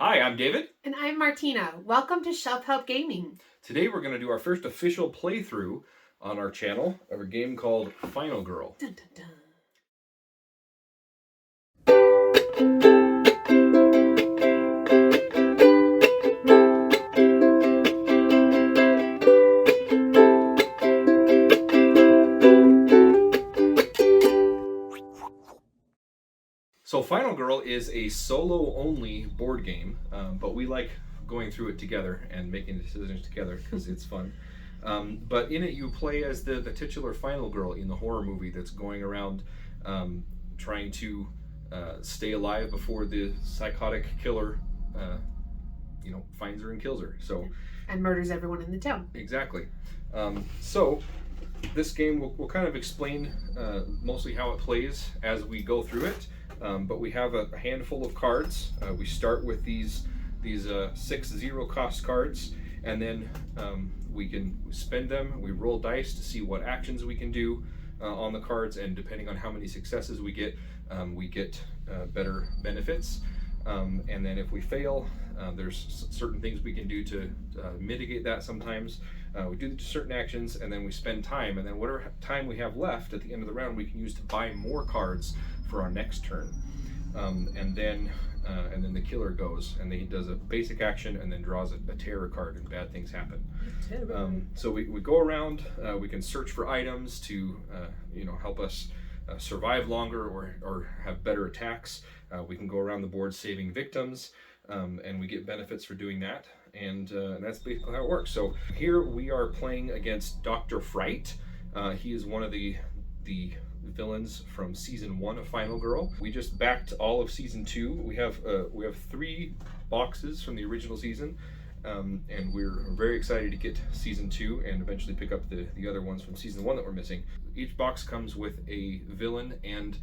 Hi, I'm David. And I'm Martina. Welcome to Shelf Help Gaming. Today we're going to do our first official playthrough on our channel of a game called Final Girl. Dun, dun, dun. So Final Girl is a solo-only board game, but we like going through it together and making decisions together because it's fun. But in it you play as the titular final girl in the horror movie that's going around trying to stay alive before the psychotic killer finds her and kills her. And murders everyone in the town. Exactly. So this game will kind of explain mostly how it plays as we go through it. But we have a handful of cards. We start with these 6 zero-cost cards, and then we can spend them. We roll dice to see what actions we can do on the cards, and depending on how many successes we get better benefits. And then if we fail, there's certain things we can do to mitigate that sometimes. We do certain actions, and then we spend time, and then whatever time we have left at the end of the round we can use to buy more cards for our next turn. And then the killer goes, and he does a basic action and then draws a terror card, and bad things happen. So we go around, we can search for items to help us survive longer or have better attacks. We can go around the board saving victims, and we get benefits for doing that. And that's basically how it works. So here we are playing against Dr. Fright. He is one of the villains from season 1 of Final Girl. We just backed all of season 2. We have 3 boxes from the original season, and we're very excited to get season 2 and eventually pick up the other ones from season 1 that we're missing. Each box comes with a villain and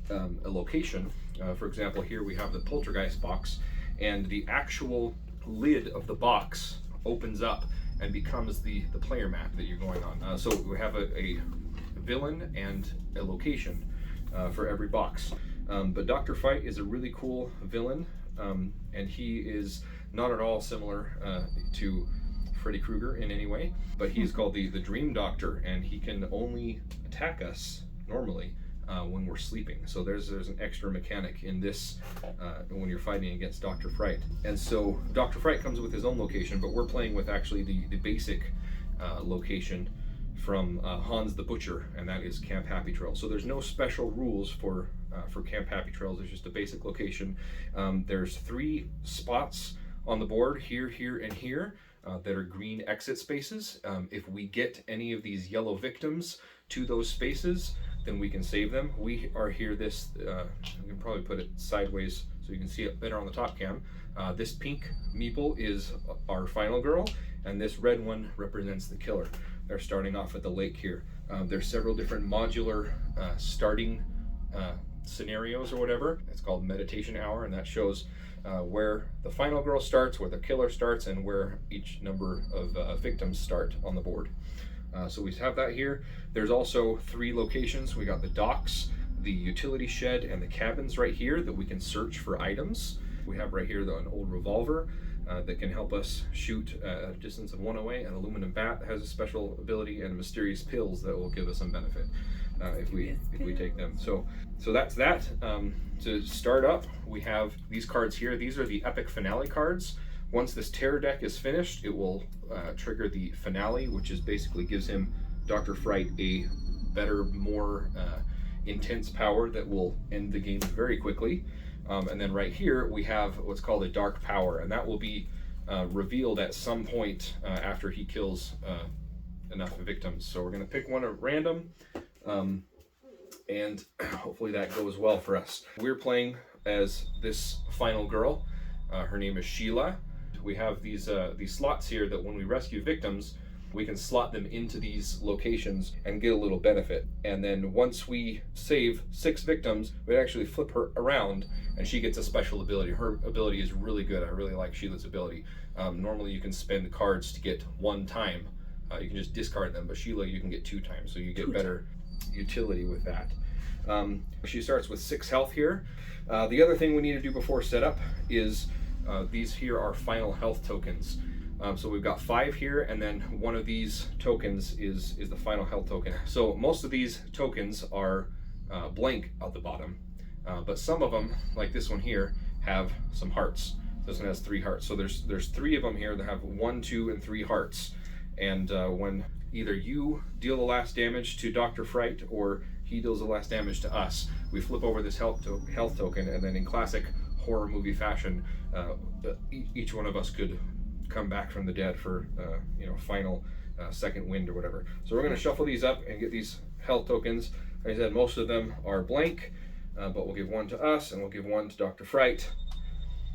a location. For example, here we have the Poltergeist box, and the actual lid of the box opens up and becomes the player map that you're going on. So we have a villain and a location for every box. But Dr. Fright is a really cool villain, and he is not at all similar to Freddy Krueger in any way, but he's called the Dream Doctor, and he can only attack us normally when we're sleeping. So there's an extra mechanic in this when you're fighting against Dr. Fright. And so Dr. Fright comes with his own location, but we're playing with actually the basic location from Hans the Butcher, and that is Camp Happy Trail. So there's no special rules for Camp Happy Trails. There's just a basic location. There's 3 spots on the board, here, and here, that are green exit spaces. If we get any of these yellow victims to those spaces, then we can save them. We are here we can probably put it sideways so you can see it better on the top cam. This pink meeple is our final girl, and this red one represents the killer. They're starting off at the lake here. There's several different modular starting scenarios or whatever. It's called meditation hour, and that shows where the final girl starts, where the killer starts, and where each number of victims start on the board. So we have that here. There's also 3 locations. We got the docks, the utility shed, and the cabins right here that we can search for items. We have right here an old revolver that can help us shoot at a distance of 1 away, an aluminum bat that has a special ability, and mysterious pills that will give us some benefit if we take them. So that's that. To start up, we have these cards here. These are the epic finale cards. Once this terror deck is finished, it will trigger the finale, which is basically gives him, Dr. Fright, a better, more intense power that will end the game very quickly. And then right here we have what's called a dark power, and that will be revealed at some point after he kills enough victims. So we're going to pick one at random, and hopefully that goes well for us. We're playing as this final girl. Her name is Sheila. We have these slots here that when we rescue victims, we can slot them into these locations and get a little benefit. And then once we save 6 victims, we actually flip her around and she gets a special ability. Her ability is really good. I really like Sheila's ability. Normally you can spend cards to get 1 time. You can just discard them, but Sheila you can get 2 times, so you get better utility with that. She starts with 6 health here. The other thing we need to do before setup is these here are final health tokens. So we've got 5 here, and then one of these tokens is the final health token. So most of these tokens are blank at the bottom, but some of them, like this one here, have some hearts. This one has 3 hearts. So there's 3 of them here that have 1, 2, and 3 hearts. And when either you deal the last damage to Dr. Fright or he deals the last damage to us, we flip over this health token, and then in classic horror movie fashion, each one of us could come back from the dead for final second wind or whatever. So we're going to shuffle these up and get these health tokens. Like I said, most of them are blank, but we'll give 1 to us and we'll give 1 to Dr. Fright.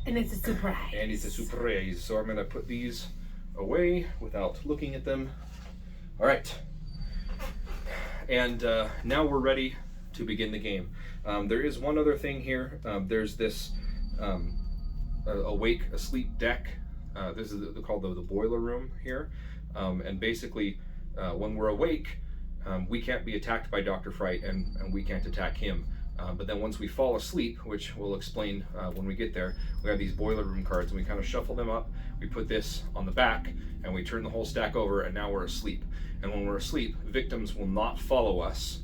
And it's a surprise. And it's a surprise. So I'm going to put these away without looking at them. All right. And now we're ready to begin the game. There is one other thing here. There's this awake, asleep deck. This is called the boiler room here. And basically, when we're awake, we can't be attacked by Dr. Fright, and we can't attack him. But then once we fall asleep, which we'll explain when we get there, we have these boiler room cards, and we kind of shuffle them up. We put this on the back, and we turn the whole stack over, and now we're asleep. And when we're asleep, victims will not follow us,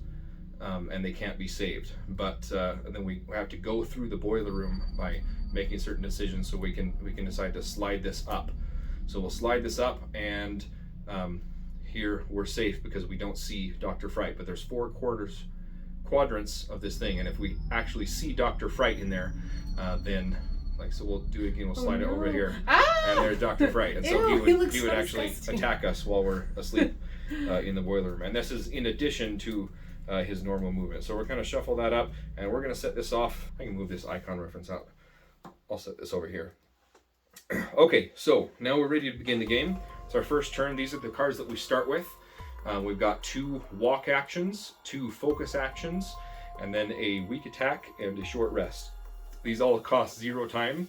and they can't be saved. But then we have to go through the boiler room by making certain decisions, so we can decide to slide this up. So we'll slide this up, and here we're safe because we don't see Dr. Fright. But there's 4 quadrants of this thing, and if we actually see Dr. Fright in there, then so we'll do it again. We'll slide it over here, and there's Dr. Fright, and so he would actually attack us while we're asleep in the boiler room. And this is in addition to his normal movement. So we're going to shuffle that up, and we're going to set this off. I can move this icon reference out. I'll set this over here. Okay, so now we're ready to begin the game. It's our first turn. These are the cards that we start with. We've got 2 walk actions, 2 focus actions, and then a weak attack and a short rest. These all cost 0 time.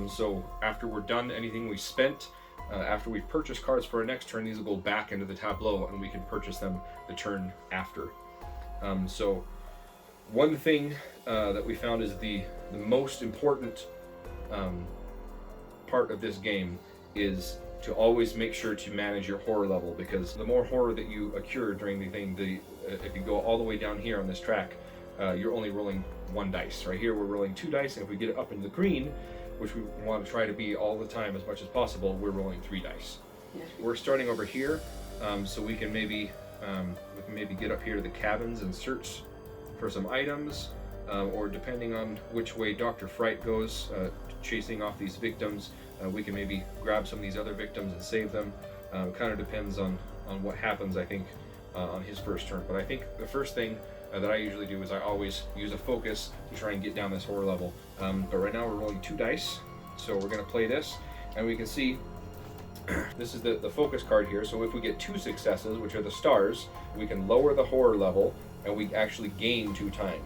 So after we're done, anything we spent, after we purchase cards for our next turn, these will go back into the tableau, and we can purchase them the turn after. So one thing that we found is the most important part of this game is to always make sure to manage your horror level, because the more horror that you accrue during the thing, if you go all the way down here on this track, you're only rolling 1 dice. Right here we're rolling 2 dice, and if we get it up into the green, which we want to try to be all the time as much as possible, we're rolling 3 dice. Yeah. We're starting over here, so we can maybe get up here to the cabins and search for some items, or depending on which way Dr. Fright goes, chasing off these victims, we can maybe grab some of these other victims and save them. Kind of depends on what happens, I think, on his first turn. But I think the first thing that I usually do is I always use a focus to try and get down this horror level. But right now we're rolling 2 dice, so we're going to play this, and we can see this is the focus card here. So if we get 2 successes, which are the stars, we can lower the horror level, and we actually gain 2 time.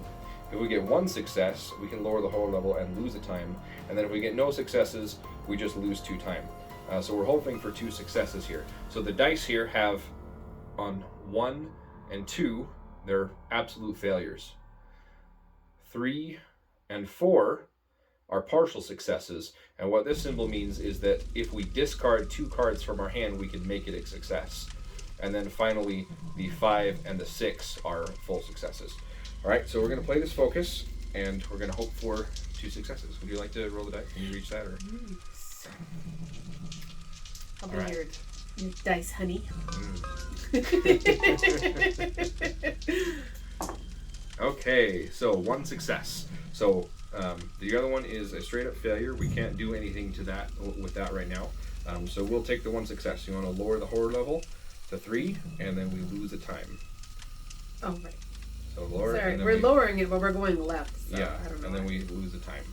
If we get 1 success, we can lower the horror level and lose a time. And then if we get no successes, we just lose 2 time. So we're hoping for 2 successes here. So the dice here have on 1 and 2, they're absolute failures. 3 and 4 are partial successes. And what this symbol means is that if we discard 2 cards from our hand, we can make it a success. And then finally, the 5 and the 6 are full successes. All right, so we're going to play this focus, and we're going to hope for 2 successes. Would you like to roll the dice? Can you reach that? Or? I'll be your dice, honey. Okay, so 1 success. So the other one is a straight up failure. We can't do anything to that with that right now. So we'll take the 1 success. You want to lower the horror level to 3, and then we lose a time. Oh, right. So lower. Sorry, we're lowering it, but we're going left. So yeah, I don't know and then we lose the time.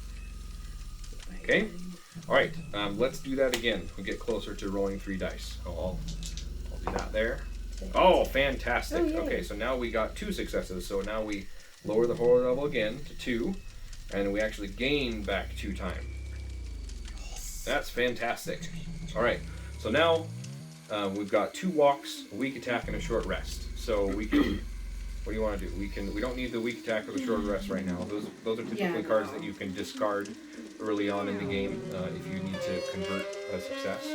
Okay. All right. Let's do that again. We get closer to rolling 3 dice. So I'll do that there. Oh, fantastic. Oh, yeah. Okay, so now we got 2 successes. So now we lower the horror level again to 2, and we actually gain back 2 time. That's fantastic. All right. So now we've got 2 walks, a weak attack, and a short rest. So we can. What do you want to do? We don't need the weak attack or the short rest right now. Those are typically cards that you can discard early on in the game if you convert a success.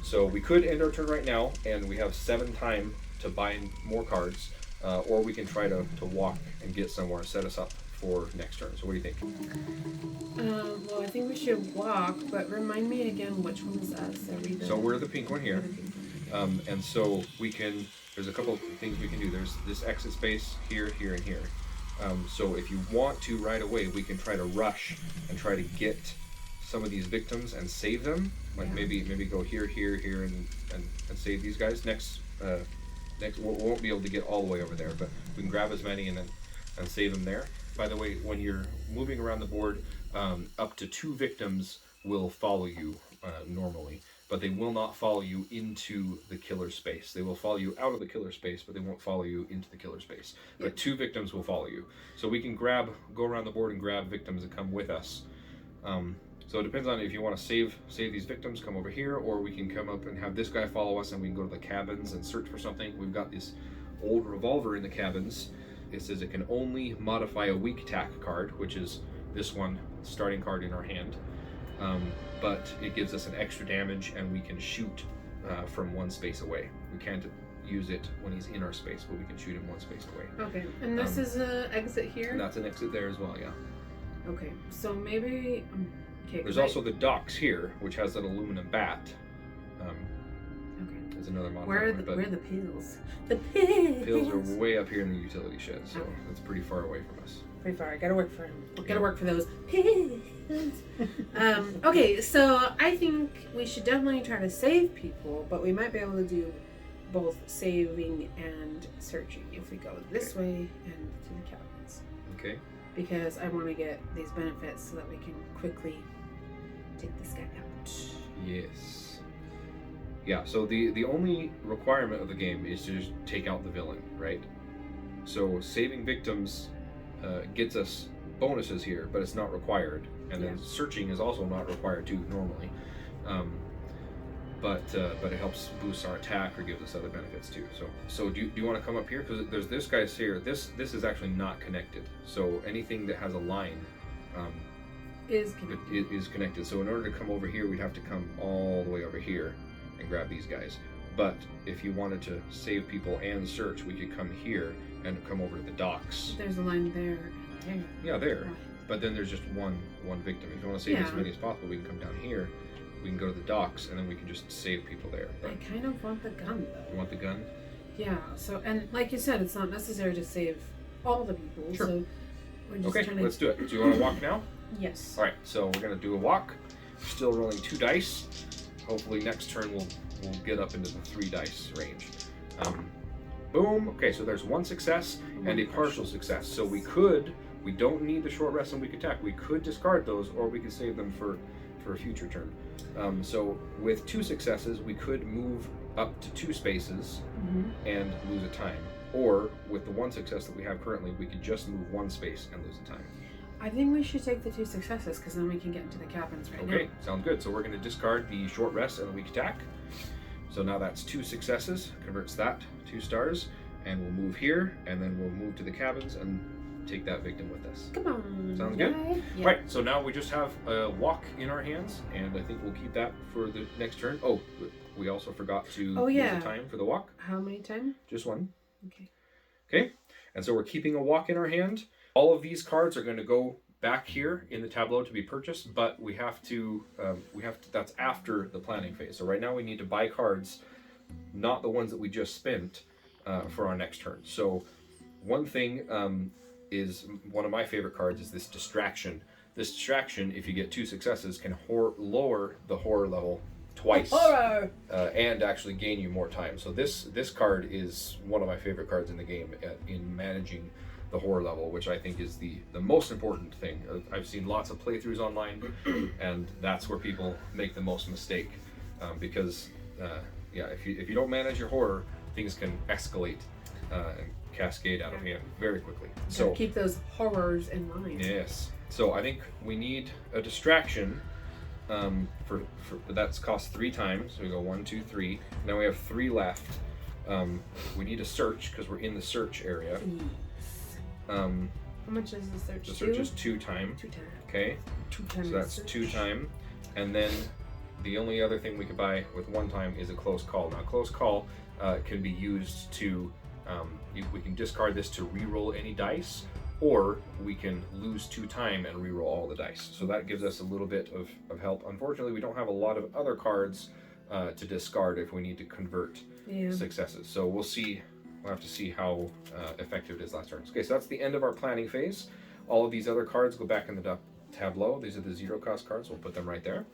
So we could end our turn right now, and we have 7 time to buy more cards, or we can try to walk and get somewhere and set us up for next turn. So what do you think? Well, I think we should walk, but remind me again which one is us. So we're the pink one here, and so we can. There's a couple of things we can do. There's this exit space here, here, and here. So if you want to right away, we can try to rush and try to get some of these victims and save them. Like maybe go here, here, here, and save these guys. Next we won't be able to get all the way over there, but we can grab as many and save them there. By the way, when you're moving around the board, up to 2 victims will follow you normally, but they will not follow you into the killer space. They will follow you out of the killer space, but they won't follow you into the killer space. But 2 victims will follow you. So we can go around the board and grab victims that come with us. So it depends on if you want to save these victims, come over here, or we can come up and have this guy follow us and we can go to the cabins and search for something. We've got this old revolver in the cabins. It says it can only modify a weak attack card, which is this one, starting card in our hand. But it gives us an extra damage and we can shoot from 1 space away. We can't use it when he's in our space, but we can shoot him 1 space away. Okay, and this is an exit here? And that's an exit there as well, yeah. Okay, so maybe... Okay, there's also the docks here, which has an aluminum bat. Okay. There's another modifier. Where are the pills? The pills! Pills are way up here in the utility shed, so that's pretty far away from us. Pretty far. I gotta work for him. Gotta work for those pills. Okay, so I think we should definitely try to save people, but we might be able to do both saving and searching if we go this way and to the cabins. Okay. Because I want to get these benefits so that we can quickly take this guy out. Yes. Yeah, so the only requirement of the game is to just take out the villain, right? So saving victims gets us bonuses here, but it's not required. And then searching is also not required too, normally. But it helps boost our attack or gives us other benefits too. So do you want to come up here? Because there's this guy's here. This is actually not connected. So anything that has a line is connected. So in order to come over here, we'd have to come all the way over here and grab these guys. But if you wanted to save people and search, we could come here and come over to the docks. There's a line there and there. Yeah, there. But then there's just one victim. If you want to save as many as possible, we can come down here. We can go to the docks, and then we can just save people there. But I kind of want the gun, though. You want the gun? Yeah. So, and like you said, it's not necessary to save all the people. Sure. So we're just okay, let's do it. Do you want to walk now? Yes. All right. So we're gonna do a walk. Still rolling 2 dice. Hopefully next turn we'll get up into the 3 dice range. Boom. Okay. So there's 1 success and a partial success. So we don't need the short rest and weak attack. We could discard those, or we could save them for a future turn. So with 2 successes, we could move up to 2 spaces and lose a time. Or with the 1 success that we have currently, we could just move 1 space and lose a time. I think we should take the 2 successes because then we can get into the cabins right now. Okay, sounds good. So we're going to discard the short rest and the weak attack. So now that's 2 successes, converts that 2 stars, and we'll move here, and then we'll move to the cabins and take that victim with us. Come on. Sounds good? Yeah. Right, so now we just have a walk in our hands, and I think we'll keep that for the next turn. Oh, we also forgot to use the time for the walk. How many times? Just 1. Okay. Okay, and so we're keeping a walk in our hand. All of these cards are going to go back here in the tableau to be purchased, but we have to that's after the planning phase. So right now we need to buy cards, not the ones that we just spent, for our next turn. So one thing is one of my favorite cards is this distraction. This distraction, if you get 2 successes, can lower the horror level twice, and actually gain you more time. So this card is one of my favorite cards in the game in managing the horror level, which I think is the most important thing. I've seen lots of playthroughs online, and that's where people make the most mistake, because if you don't manage your horror, things can escalate and cascade out of hand very quickly. So keep those horrors in mind. Yes. So I think we need a distraction. For that's cost 3 times. So we go 1, 2, 3. Now we have 3 left. We need a search because we're in the search area. How much is the search? The search is 2 time. 2 time. Okay. 2 times. So that's 2 time. And then the only other thing we could buy with one time is a close call. Now, close call can be used to, we can discard this to re-roll any dice, or we can lose 2 time and re-roll all the dice. So that gives us a little bit of help. Unfortunately, we don't have a lot of other cards to discard if we need to convert successes. So we'll see. We'll have to see how effective it is last turn. Okay, so that's the end of our planning phase. All of these other cards go back in the tableau. These are the 0 cost cards. We'll put them right there.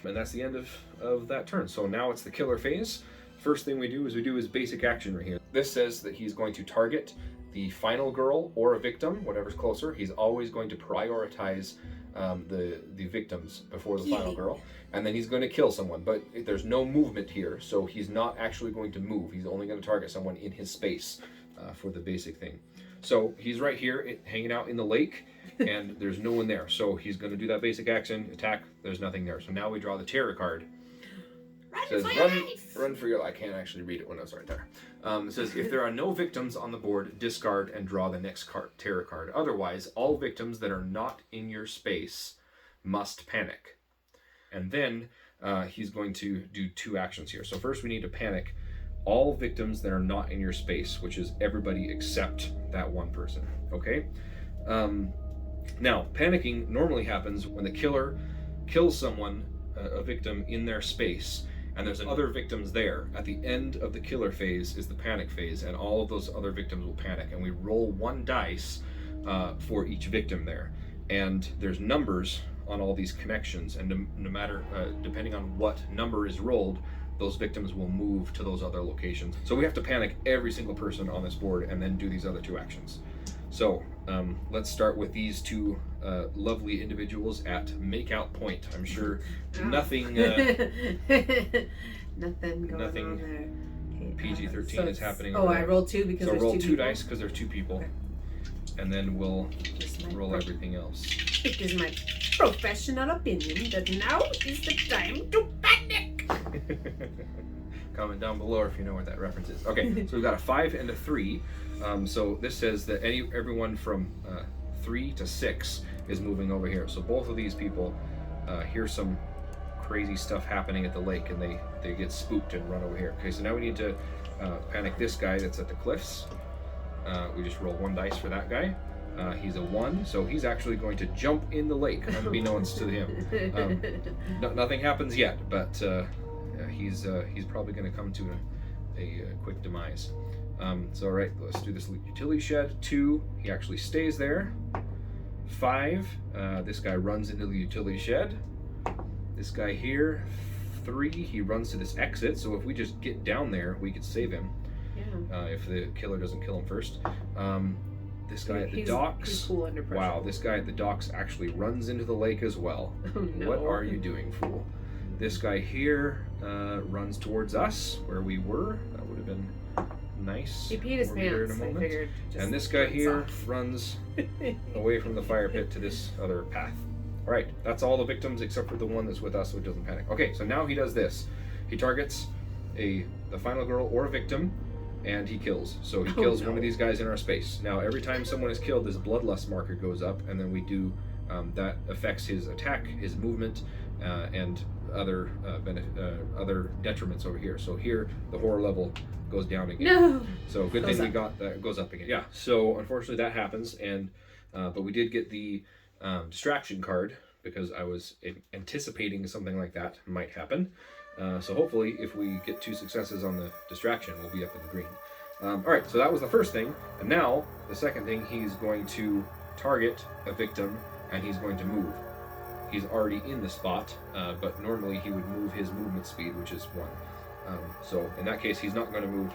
And that's the end of that turn. So now it's the killer phase. First thing we do is basic action right here. This says that he's going to target the final girl or a victim, whatever's closer. He's always going to prioritize the victims before the final girl, and then he's going to kill someone. But there's no movement here, so he's not actually going to move. He's only going to target someone in his space for the basic thing. So he's right here hanging out in the lake, and there's no one there. So he's going to do that basic action, attack. There's nothing there. So now we draw the terror card. It says run for your life. I can't actually read it when I was right there. It says if there are no victims on the board, discard and draw the next terror card. Otherwise, all victims that are not in your space must panic. And then he's going to do 2 actions here. So first we need to panic all victims that are not in your space, which is everybody except that one person. Okay? Now, panicking normally happens when the killer kills someone, a victim, in their space, and there's other victims there. At the end of the killer phase is the panic phase, and all of those other victims will panic, and we roll 1 dice for each victim there. And there's numbers on all these connections, and no matter, depending on what number is rolled, those victims will move to those other locations. So we have to panic every single person on this board and then do these other 2 actions. So let's start with these 2 lovely individuals at makeout point. I'm sure nothing nothing going on there. Okay, PG-13 is happening. Oh, I rolled 2 because so there's roll 2 2 people? dice because there's 2 people, okay. And then we'll roll everything else. It is my professional opinion that now is the time to panic. Comment down below if you know what that reference is. Okay, so we've got a 5 and a 3. So this says that everyone from 3 to 6 is moving over here. So both of these people hear some crazy stuff happening at the lake, and they get spooked and run over here. Okay, so now we need to panic this guy that's at the cliffs. We just roll 1 dice for that guy. He's a 1, so he's actually going to jump in the lake, unbeknownst to him. Nothing happens yet, but he's probably going to come to a quick demise. So all right, let's do this utility shed. 2, he actually stays there. 5, this guy runs into the utility shed. This guy here, 3, he runs to this exit. So if we just get down there, we could save him. Yeah. If the killer doesn't kill him first. This guy at the docks. He's cool under pressure. Wow, this guy at the docks actually runs into the lake as well. Oh, no. What are you doing, fool? This guy here runs towards us, where we were. That would have been nice. He peed his pants, I figured. And this guy here runs away from the fire pit to this other path. All right, that's all the victims except for the one that's with us, so it doesn't panic. Okay, so now he does this. He targets the final girl or a victim, and he kills. So he kills one of these guys in our space. Now, every time someone is killed, this bloodlust marker goes up, and then we do that affects his attack, his movement, and other detriments over here. So here, the horror level goes down again. No. So good thing we got that goes up again. Yeah. So unfortunately that happens, and but we did get the distraction card because I was anticipating something like that might happen. So hopefully, if we get 2 successes on the distraction, we'll be up in the green. All right. So that was the first thing, and now the second thing, he's going to target a victim, and he's going to move. He's already in the spot, but normally he would move his movement speed, which is 1. So in that case, he's not going to move.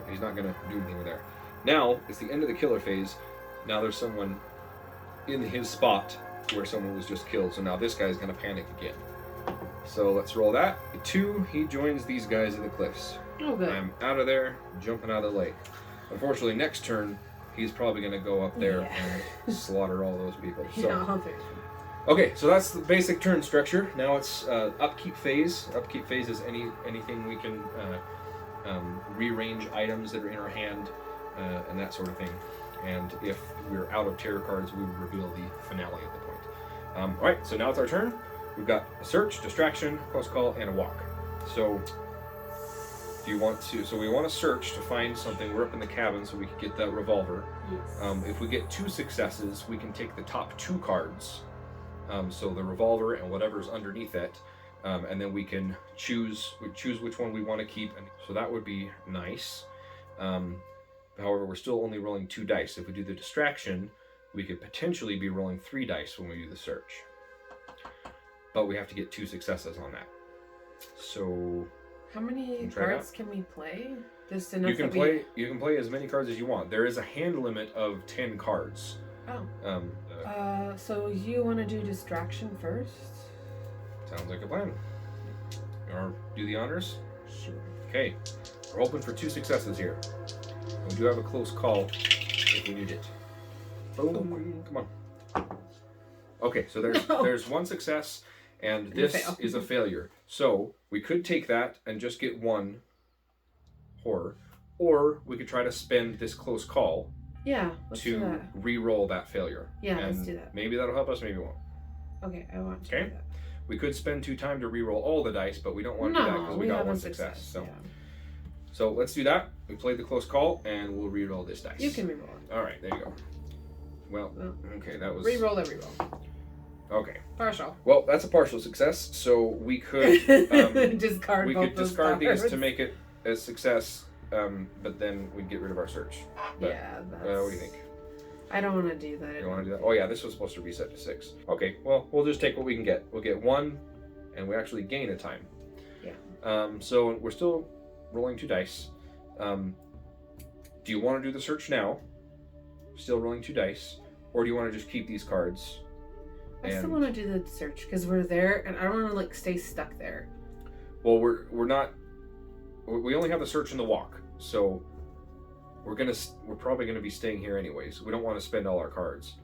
He's not going to do anything there. Now it's the end of the killer phase. Now there's someone in his spot where someone was just killed. So now this guy's going to panic again. So let's roll that. 2, he joins these guys at the cliffs. Oh, good. I'm out of there, jumping out of the lake. Unfortunately, next turn, he's probably going to go up there and slaughter all those people. So. Okay, so that's the basic turn structure. Now it's upkeep phase. Upkeep phase is anything we can rearrange items that are in our hand and that sort of thing. And if we're out of terror cards, we will reveal the finale at the point. All right, so now it's our turn. we've got a search, distraction, close call, and a walk. So do you want to, so we want to search to find something. We're up in the cabin so we can get that revolver. Yes. If we get 2 successes, we can take the top 2 cards. So the revolver and whatever's underneath it. And then we can choose which one we want to keep. And so that would be nice. However, we're still only rolling 2 dice. If we do the distraction, we could potentially be rolling 3 dice when we do the search. But we have to get 2 successes on that. So how many cards can we play? Just enough. You can play as many cards as you want. There is a hand limit of 10 cards. Oh. So you want to do distraction first? Sounds like a plan. You want to do the honors? Sure. Okay. We're hoping for 2 successes here. And we do have a close call if we need it. Boom. Come on. Okay, so there's 1 success, and this is a failure. So we could take that and just get 1 horror, or we could try to spend this close call to re-roll that failure. Yeah, and let's do that. Maybe that'll help us, maybe it won't. Okay, I want to do that. We could spend 2 time to re-roll all the dice, but we don't want to do that because we got 1 success. So let's do that. We played the close call, and we'll re-roll this dice. You can re-roll it. All right, there you go. Well, okay, that was... Re-roll every roll. Okay. Partial. Well, that's a partial success, so we could... discard we both could discard these to make it a success, but then we'd get rid of our search. But, that's... what do you think? I don't want to do that. You don't want to do that? Oh yeah, this was supposed to reset to 6. Okay, well, we'll just take what we can get. We'll get 1, and we actually gain a time. Yeah. So we're still rolling 2 dice. Do you want to do the search now? Still rolling 2 dice, or do you want to just keep these cards? I still want to do the search because we're there, and I don't want to stay stuck there. Well, we're not. We only have the search and the walk, so we're probably gonna be staying here anyways. We don't want to spend all our cards.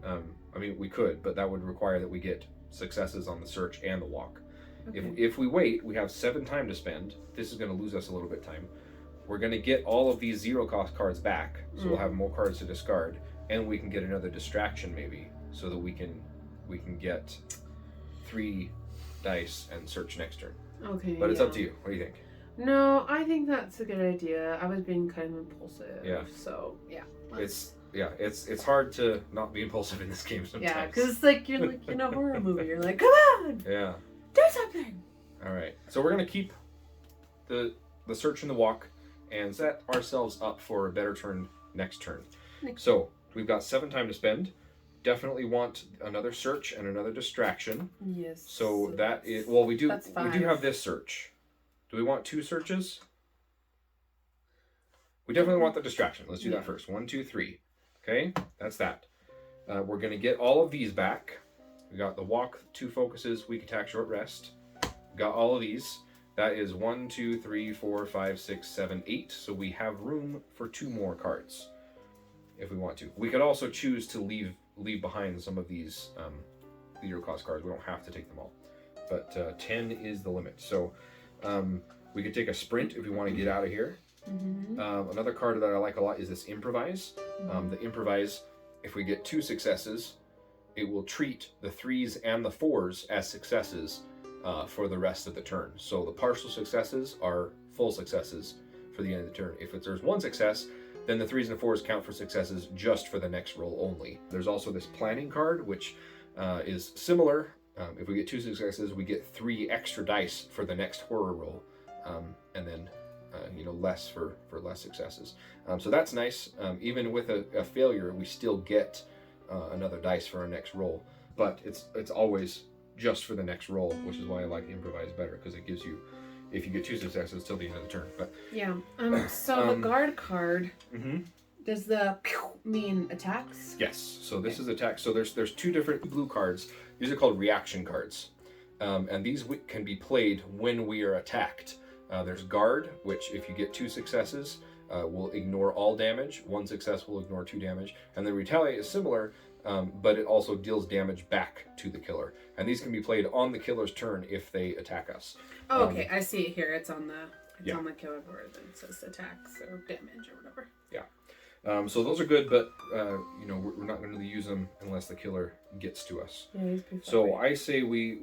I mean, we could, but that would require that we get successes on the search and the walk. Okay. If we wait, we have 7 time to spend. This is gonna lose us a little bit of time. We're gonna get all of these 0 cost cards back, so we'll have more cards to discard, and we can get another distraction maybe, so that we can get 3 dice and search next turn. Okay. But it's up to you. What do you think? No, I think that's a good idea. I was being kind of impulsive. Yeah. So yeah. It's hard to not be impulsive in this game sometimes. Yeah, because it's like you're like in a horror movie. You're like, come on. Yeah. Do something. All right. So we're gonna keep the search and the walk, and set ourselves up for a better turn next turn. So we've got 7 time to spend. Definitely want another search and another distraction. Yes. So that is we do that's 5. We do have this search. Do we want 2 searches? We definitely want the distraction. Let's do that first. 1, 2, 3. Okay, that's that. We're gonna get all of these back. We got the walk, 2 focuses, weak attack, short rest. Got all of these. That is 1, 2, 3, 4, 5, 6, 7, 8. So we have room for 2 more cards if we want to. We could also choose to leave behind some of these 0 cost cards. We don't have to take them all, but 10 is the limit. So we could take a sprint if we want to get out of here. Another card that I like a lot is this improvise. The improvise, if we get 2 successes, it will treat the 3s and the 4s as successes for the rest of the turn. So the partial successes are full successes for the end of the turn. If there's 1 success, then the 3s and the 4s count for successes just for the next roll only. There's also this planning card, which is similar. If we get 2 successes, we get 3 extra dice for the next horror roll, and then less for less successes. So that's nice. Even with a failure, we still get another dice for our next roll, but it's always just for the next roll, which is why I like improvise better, because it gives you, if you get 2 successes till the end of the turn. But yeah. So the guard card. Does the mean attacks? Yes. So this is attack. So there's 2 different blue cards. These are called reaction cards, and these can be played when we are attacked. There's guard, which if you get 2 successes, will ignore all damage. 1 success will ignore 2 damage, and then retaliate is similar, but it also deals damage back to the killer. And these can be played on the killer's turn if they attack us. Oh, okay, I see it here. It's on the on the killer board. It says attacks or damage or whatever. Yeah. So those are good, but we're not going to use them unless the killer gets to us. Yeah, he's pretty far So away. I say we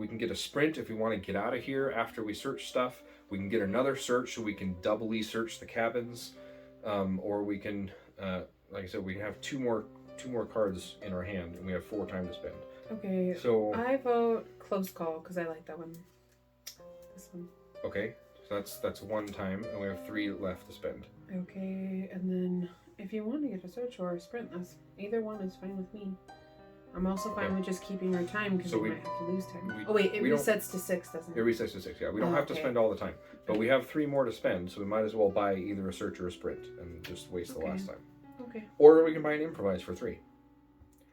can get a sprint if we want to get out of here after we search stuff. We can get another search so we can doubly search the cabins, or we can, like I said, we have two more cards in our hand, and we have 4 time to spend. Okay. So I vote close call because I like that one. This one. okay, so that's 1 time, and we have 3 left to spend. Okay, and then if you want to get a search or a sprint, either one is fine with me. I'm also fine with just keeping our time because we might have to lose time. It resets to 6, doesn't it? It resets to 6. Yeah, we don't have to Okay. spend all the time, but we have 3 more to spend, so we might as well buy either a search or a sprint and just waste the last time. Okay. Or we can buy an improvise for 3.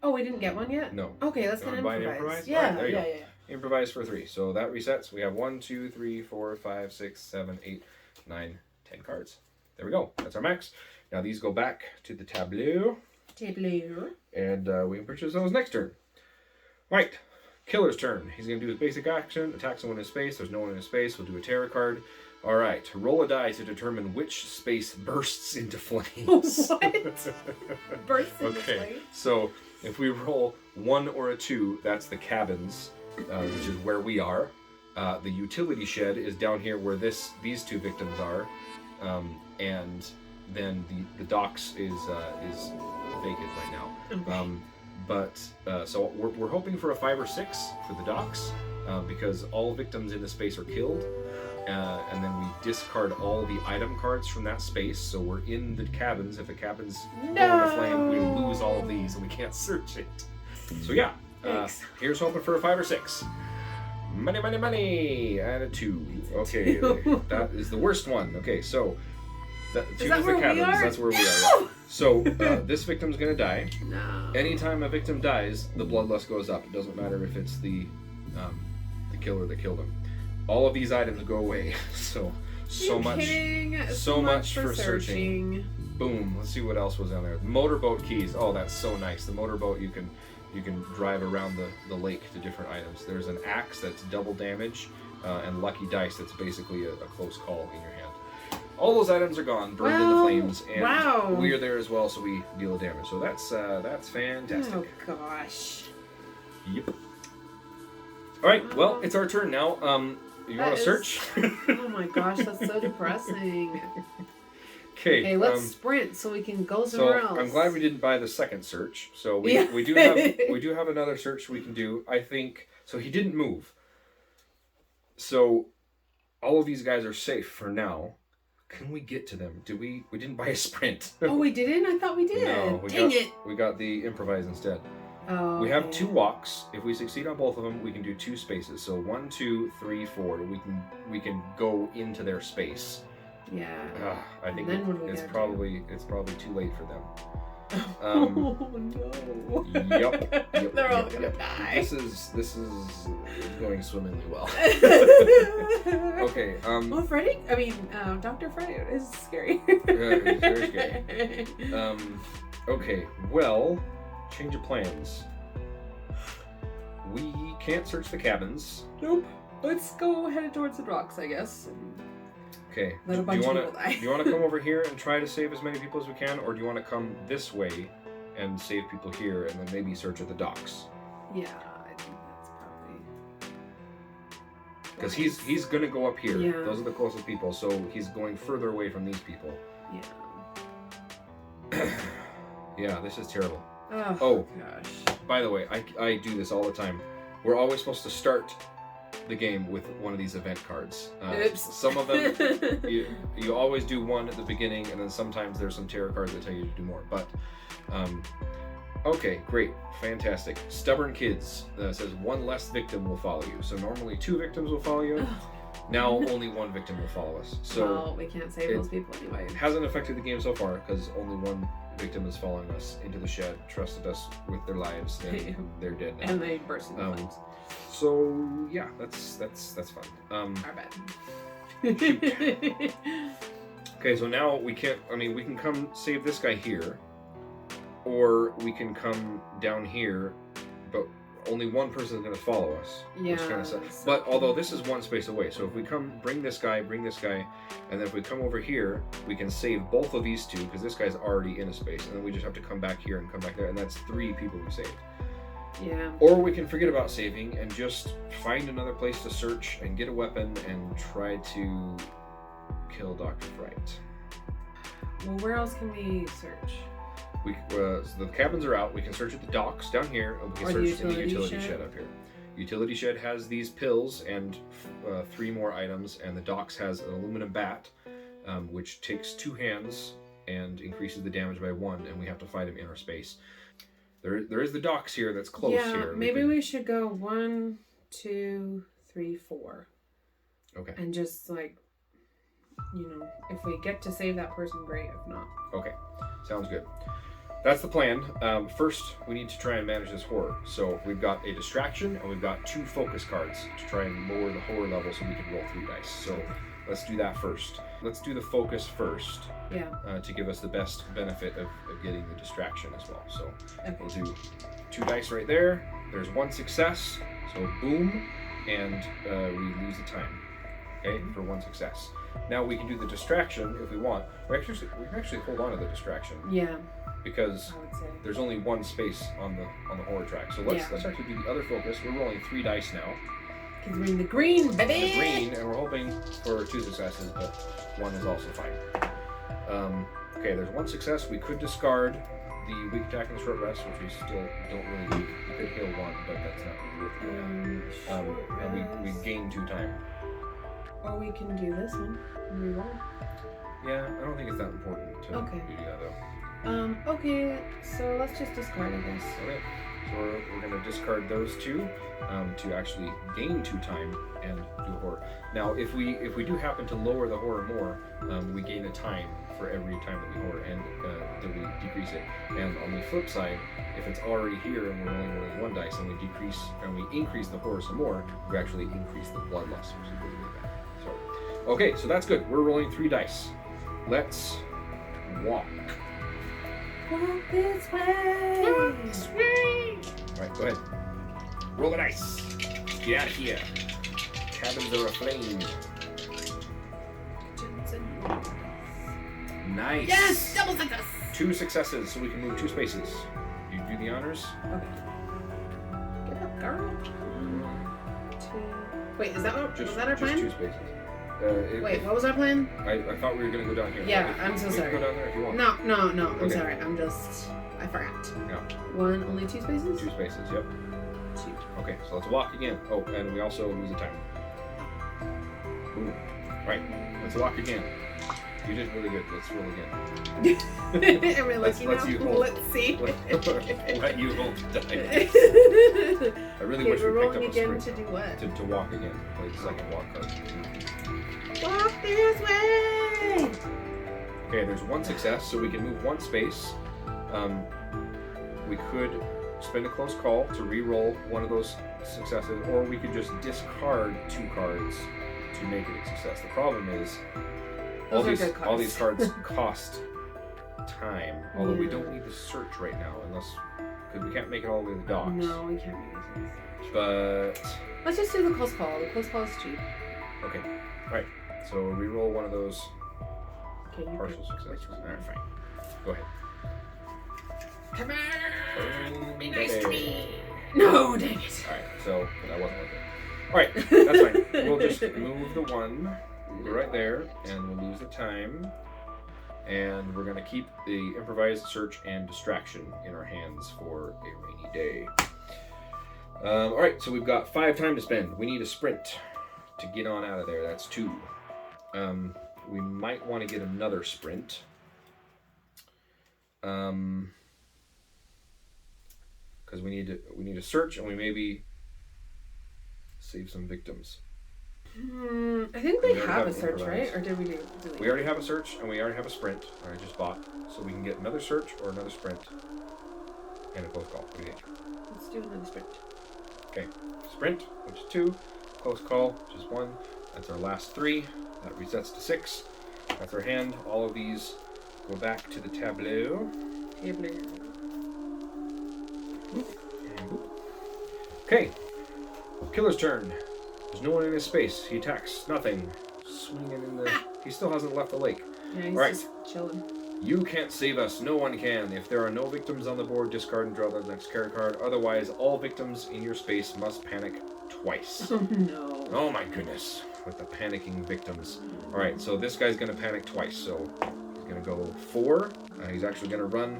Oh, we didn't get one yet? No. Okay, let's You get an wanna buy an improvise. improvise? Yeah, Alright, there you go. yeah. Improvise for 3. So that resets. We have 1, 2, 3, 4, 5, 6, 7, 8, 9, 10 cards. There we go. That's our max. Now these go back to the tableau. And we can purchase those next turn. Right. Killer's turn. He's going to do his basic action. Attack someone in space. There's no one in his space. We'll do a terror card. All right. Roll a die to determine which space bursts into flames. What? Bursts into Okay. flames? So if we roll 1 or a 2, that's the cabins, which is where we are. The utility shed is down here where these 2 victims are, and then the docks is vacant right now. Okay. So we're hoping for a 5 or 6 for the docks, because all victims in the space are killed, and then we discard all the item cards from that space. So we're in the cabins. If the cabins go into flame, we lose all of these and we can't search it. So yeah, here's hoping for a 5 or 6. Money, money, money, and a 2. Okay, that is the worst one. Okay, so 2 is that the where we cabins. are? That's where we are. No! So this victim's gonna die. No. Anytime a victim dies, the bloodlust goes up. It doesn't matter if it's the killer that killed him. All of these items go away. So much for searching. Boom. Let's see what else was down there. Motorboat keys. Oh, that's so nice. The motorboat, you can drive around the lake to different items. There's an axe that's double damage, and lucky dice that's basically a close call in your hand. All those items are gone, burned in the flames, and we are there as well, so we deal damage. So that's fantastic. Oh gosh. Yep. All right. Well, it's our turn now. You want to search? Oh my gosh, that's so depressing. Okay, let's sprint so we can go somewhere else. I'm glad we didn't buy the second search. So we do have another search we can do. I think so. He didn't move. So all of these guys are safe for now. Can we get to them? We didn't buy a sprint. Oh, we didn't? I thought we did. No, we got the improvise instead. Oh, we have 2 walks. If we succeed on both of them, we can do 2 spaces. So 1, 2, 3, 4. We can go into their space. Yeah. I think it's probably too late for them. Oh no. Yep. They're all gonna die. This is going swimmingly well. Okay. Dr. Fright is scary. It's very scary. Okay. Well, change of plans. We can't search the cabins. Nope. Let's go headed towards the docks, I guess. Okay. Let a bunch of people die. Do you want to come over here and try to save as many people as we can, or do you want to come this way and save people here and then maybe search at the docks? Yeah, I think that's probably. Because he's gonna go up here. Yeah. Those are the closest people, so he's going further away from these people. Yeah. Yeah, this is terrible. Oh gosh. By the way, I do this all the time. We're always supposed to start the game with one of these event cards. Oops. Some of them you always do one at the beginning, and then sometimes there's some tarot cards that tell you to do more. But okay, great, fantastic. Stubborn kids says 1 less victim will follow you. So normally 2 victims will follow you. Now only 1 victim will follow us. So well, we can't save those people anyway. It hasn't affected the game so far because only 1 victim is following us into the shed, trusted us with their lives, and they're dead now. And they burst into flames. So yeah, that's fun. Our bad. Okay, so now we can't. I mean, we can come save this guy here, or we can come down here. But only one person is going to follow us. Yeah. Which kind of sucks. But although this is one space away, so if we bring this guy, and then if we come over here, we can save both of these two because this guy's already in a space, and then we just have to come back here and come back there, and that's 3 people we saved. Yeah. Or we can forget about saving and just find another place to search and get a weapon and try to kill Dr. Fright. Well, where else can we search? So the cabins are out. We can search at the docks down here, and we can search in the utility shed up here. Utility shed has these pills and 3 more items, and the docks has an aluminum bat, which takes 2 hands and increases the damage by 1, and we have to fight him in our space. There is the docks here that's close here. Yeah, maybe we should go 1, 2, 3, 4. Okay. And just like, if we get to save that person, great. If not. Okay, sounds good. That's the plan. First, we need to try and manage this horror. So we've got a distraction, and we've got 2 focus cards to try and lower the horror level so we can roll 3 dice. So let's do that first. Let's do the focus first. Yeah. To give us the best benefit of getting the distraction as well. So we'll do 2 dice right there. There's 1 success, so boom, and we lose the time. Okay, for 1 success. Now we can do the distraction if we want. We can actually hold on to the distraction. Yeah. Because I would say there's only 1 space on the horror track. So let's actually do the other focus. We're rolling 3 dice now. Because we're in the green, baby. The green, and we're hoping for 2 successes, but 1 is also fine. Okay, there's 1 success. We could discard the weak attack and the short rest, which we still don't really need. We could heal 1, but that's not really worth it. And we gain 2 time. Or we can do this one. We won't. Yeah, I don't think it's that important to do that though. Okay, so let's just discard this. Okay, so we're going to discard those 2 to actually gain 2 time and do horror. Now, if we do happen to lower the horror more, we gain a time for every time that we horror, and that we decrease it. And on the flip side, if it's already here and we're only rolling 1 dice and we increase the horror some more, we actually increase the blood loss, which is really, really bad. So, okay, so that's good. We're rolling 3 dice. Let's walk. Walk this way. Walk this way. All right, go ahead. Roll the dice. Get out of here. Cabins are aflame. Nice. Yes, double success. 2 successes, so we can move 2 spaces. You do the honors. Okay. Get up, girl. 1, 2. Wait, was that our plan? Just 2 spaces. Wait, what was our plan? I thought we were going to go down here. Yeah, I'm so sorry. Go down there if you want. No. I'm sorry. I forgot. Yeah. 1, only 2 spaces? 2 spaces, yep. 2. Okay, so let's walk again. Oh, and we also lose a time. Ooh. Right, let's walk again. You did really good. Let's roll again. Am I lucky now? Let's see. Let you hold the dice. I really wish we picked up a sprint. To do what? To walk again. Play the second walk card. Walk this way! Okay, there's 1 success, so we can move 1 space. We could spend a close call to re-roll 1 of those successes, or we could just discard 2 cards to make it a success. The problem is all these cards cost time, although we don't need to search right now because we can't make it all the way to the docks. No, we can't make it. But let's just do the close call. The close call is cheap. Okay, alright, so re-roll 1 of those partial successes. Alright, fine. Go ahead. Come on! Be nice to me! No, dang it! Alright, so that wasn't worth it. Alright, that's fine. We'll just move the 1 right there, and we'll lose the time. And we're going to keep the improvised search and distraction in our hands for a rainy day. Alright, so we've got 5 time to spend. We need a sprint to get on out of there. That's 2. We might want to get another sprint. Because we need to search, and we maybe save some victims. I think we have a search, right? Or did we do? We already have a search, and we already have a sprint. I just bought, so we can get another search or another sprint, and a close call. What do you think? Let's do another sprint. Okay, sprint, which is 2. Close call, which is 1. That's our last 3. That resets to 6. That's our hand. All of these go back to the tableau. Okay. Killer's turn. There's no one in his space. He attacks. Nothing. Swinging in the... He still hasn't left the lake. Yeah, he's Right. just chilling. You can't save us. No one can. If there are no victims on the board, discard and draw the next character card. Otherwise, all victims in your space must panic twice. Oh, no. Oh my goodness. With the panicking victims. Alright, so this guy's going to panic twice. So he's going to go 4. He's actually going to run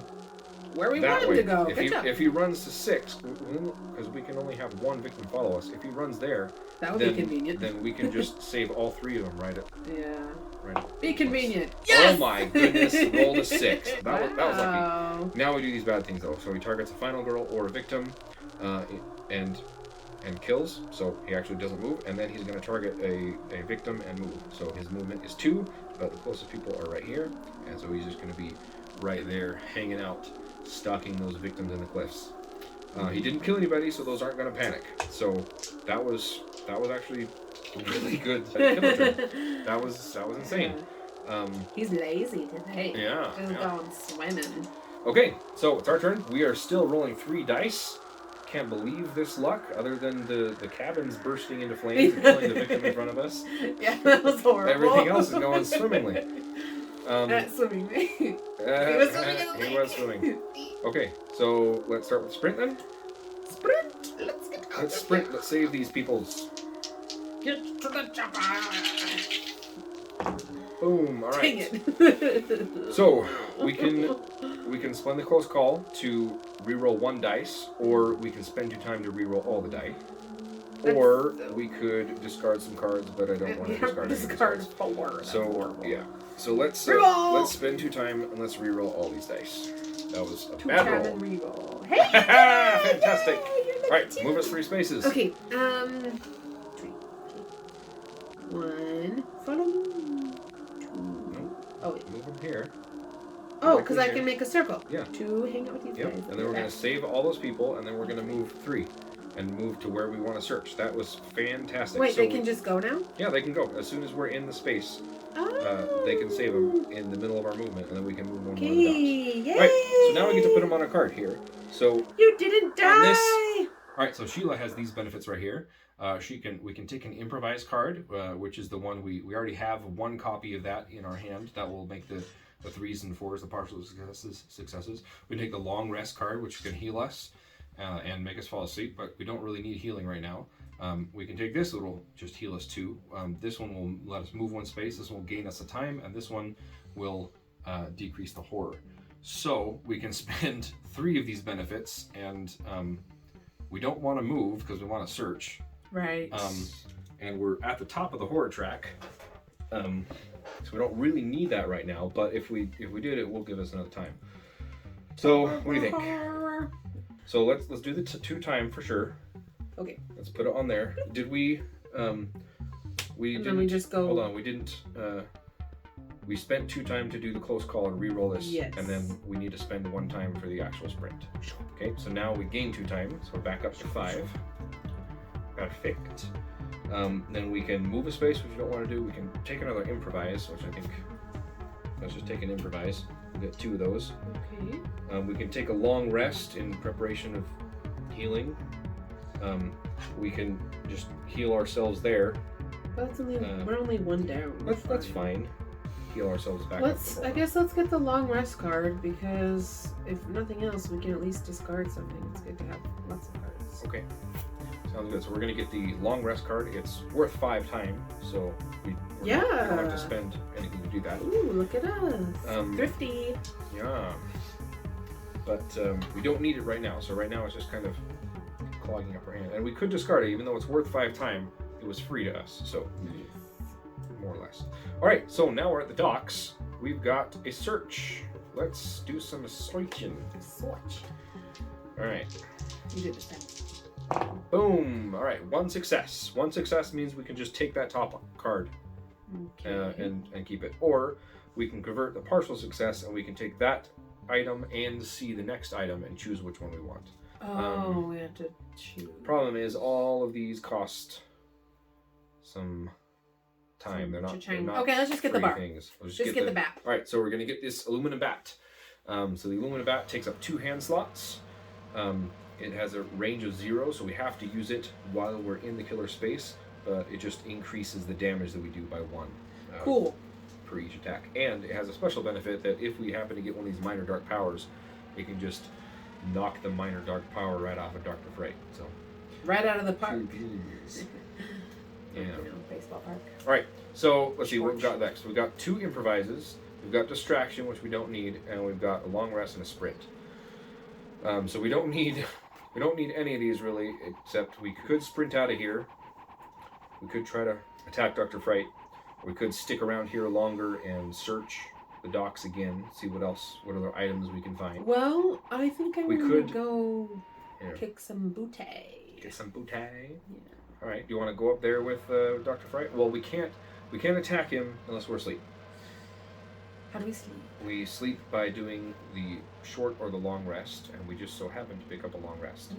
Where we that want him way. to go. Good job. If he runs to 6, because we can only have one victim follow us. If he runs there, That would then, be convenient. then we can just save all 3 of them right at... Yeah. Right. Be convenient. Yes! Oh my goodness, rolled a 6. That was lucky. Wow. Now we do these bad things though. So he targets a final girl or a victim and kills. So he actually doesn't move. And then he's going to target a victim and move. So his movement is 2, but the closest people are right here. And so he's just going to be right there hanging out, stalking those victims in the cliffs. He didn't kill anybody, so those aren't going to panic. So that was actually really good killer turn. That was insane. He's lazy today. Yeah. He's going swimming. Okay, so it's our turn. We are still rolling 3 dice. Can't believe this luck, other than the cabins bursting into flames and killing the victim in front of us. Yeah, that was horrible. Everything else is going swimmingly. Not swimmingly. He was swimming. Okay, so let's start with sprint then. Sprint! Let's get out. Let's sprint. Let's save these peoples. Get to the chopper! Boom. All right. Dang it. So we can spend the close call to reroll 1 dice, or we can spend 2 time to reroll all the die. Or we could discard some cards, but I don't want to discard any cards. 4. That's So horrible. yeah. So let's spend 2 time and let's reroll all these dice. That was a bad roll. And reroll. Hey! Fantastic. Yay! All right, move us 3 spaces. Okay. 3. 1. Follow me. 2. Nope. Oh wait. Move them here. Oh, because I can make a circle. Yeah. 2. Hang out with these Yep. guys. And then we're gonna save all those people, and then we're gonna move 3, and move to where we want to search. That was fantastic. Wait, So they can just go now? Yeah, they can go as soon as we're in the space. Oh. They can save them in the middle of our movement, and then we can move one more of the Okay. dots. Yay! Right. So now we get to put them on a card here. So You didn't die. on this. All right, so Sheila has these benefits right here. We can take an improvised card, which is the one we already have 1 copy of that in our hand. That will make the 3s and 4s the partial successes. We take the long rest card, which can heal us and make us fall asleep, but we don't really need healing right now. We can take this, it'll just heal us 2. This one will let us move 1 space. This one will gain us a time, and this one will decrease the horror. So we can spend 3 of these benefits, and we don't want to move because we want to search. Right. And we're at the top of the horror track, so we don't really need that right now. But if we did, it will give us another time. So what do you think? So let's do the 2 time for sure. Okay. Let's put it on there. Did we? We And didn't. then we just go. Hold on. We didn't. We spent 2 time to do the close call and re-roll this, Yes. and then we need to spend 1 time for the actual sprint. Okay. So now we gain 2 time. So we're back up to 5. Perfect. Then we can move a space, which you don't want to do. We can take another improvise, which I think. Let's just take an improvise. We get 2 of those. Okay. We can take a long rest in preparation of healing. We can just heal ourselves there. Well, that's only, we're only 1 down. That's fine. Heal ourselves back. I guess let's get the long rest card, because if nothing else, we can at least discard something. It's good to have lots of cards. Okay. Sounds good. So we're gonna get the long rest card. It's worth 5 time, so we don't have to spend anything to do that. Ooh, look at us. Thrifty. Yeah. But we don't need it right now. So right now it's just kind of clogging up our hand. And we could discard it, even though it's worth 5 time. It was free to us, so more or less. All right, so now we're at the docks. We've got a search. Let's do some searching. Swatch. All right. You did this time. Boom. All right, 1 success. 1 success means we can just take that top card Okay. and keep it. Or we can convert the partial success and we can take that item and see the next item and choose which one we want. Oh, we have to choose. Problem is, all of these cost some time. They're not Okay, let's just get the free bar. things. We'll Just get the bat. All right, so we're gonna get this aluminum bat. So the aluminum bat takes up 2 hand slots. It has a range of 0, so we have to use it while we're in the killer space, but it just increases the damage that we do by 1. Cool. Per each attack. And it has a special benefit that if we happen to get one of these minor dark powers, it can just knock the minor dark power right off of Dr. Fright. So right out of the park. Yeah. Baseball park. Alright, so let's see what we've got next. We've got 2 improvises, we've got distraction, which we don't need, and we've got a long rest and a sprint. So we don't need any of these really, except we could sprint out of here. We could try to attack Dr. Fright. We could stick around here longer and search the docks again, see what other items we can find. Well, I think I'm gonna go kick some booty. Get some booty? Yeah. Alright, do you want to go up there with Dr. Fright? Well, we can't attack him unless we're asleep. How do we sleep? We sleep by doing the short or the long rest, and we just so happen to pick up a long rest.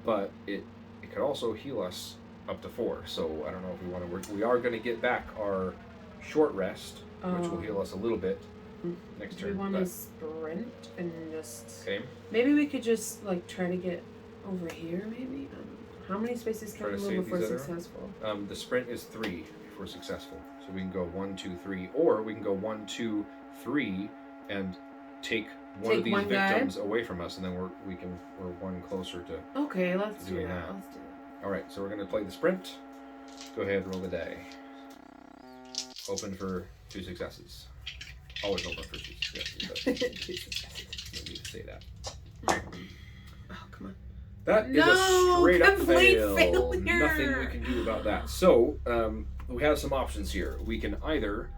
But it could also heal us up to 4, so I don't know if we want to work. We are going to get back our short rest, which will heal us a little bit next turn. Do we want to sprint and just... Okay. Maybe we could just like try to get over here, maybe? How many spaces can we move before successful? The sprint is 3 if we're successful. So we can go 1, 2, 3, or we can go 1, 2, 3 and take one of these victims away from us, and then we're one closer to Okay, let's do doing that. that. Let's do that. Alright, so we're going to play the sprint. Go ahead, roll the die. Open for 2 successes. Always open for 2 successes, but 2 successes. no need to say that. Oh, come on. That is a straight up fail. Failure. Nothing we can do about that. So, we have some options here. We can either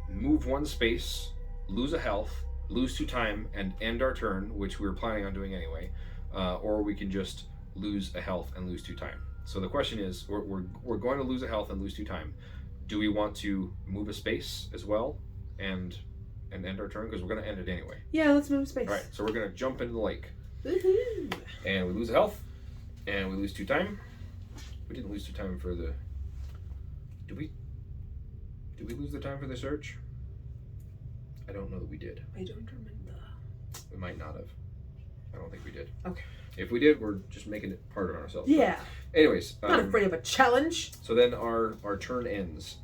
move 1 space, lose a health, lose 2 time, and end our turn, which we were planning on doing anyway, or we can just lose a health and lose 2 time. So the question is, we're going to lose a health and lose 2 time. Do we want to move a space as well and end our turn? Because we're going to end it anyway. Yeah, let's move space. All right, so we're going to jump into the lake. Woohoo! And we lose a health, and we lose 2 time. We didn't lose 2 time for the... Did we lose the time for the search? I don't know that we did. I don't remember. We might not have. I don't think we did. Okay. If we did, we're just making it harder on ourselves. Yeah. But anyways. Not afraid of a challenge. So then our turn ends.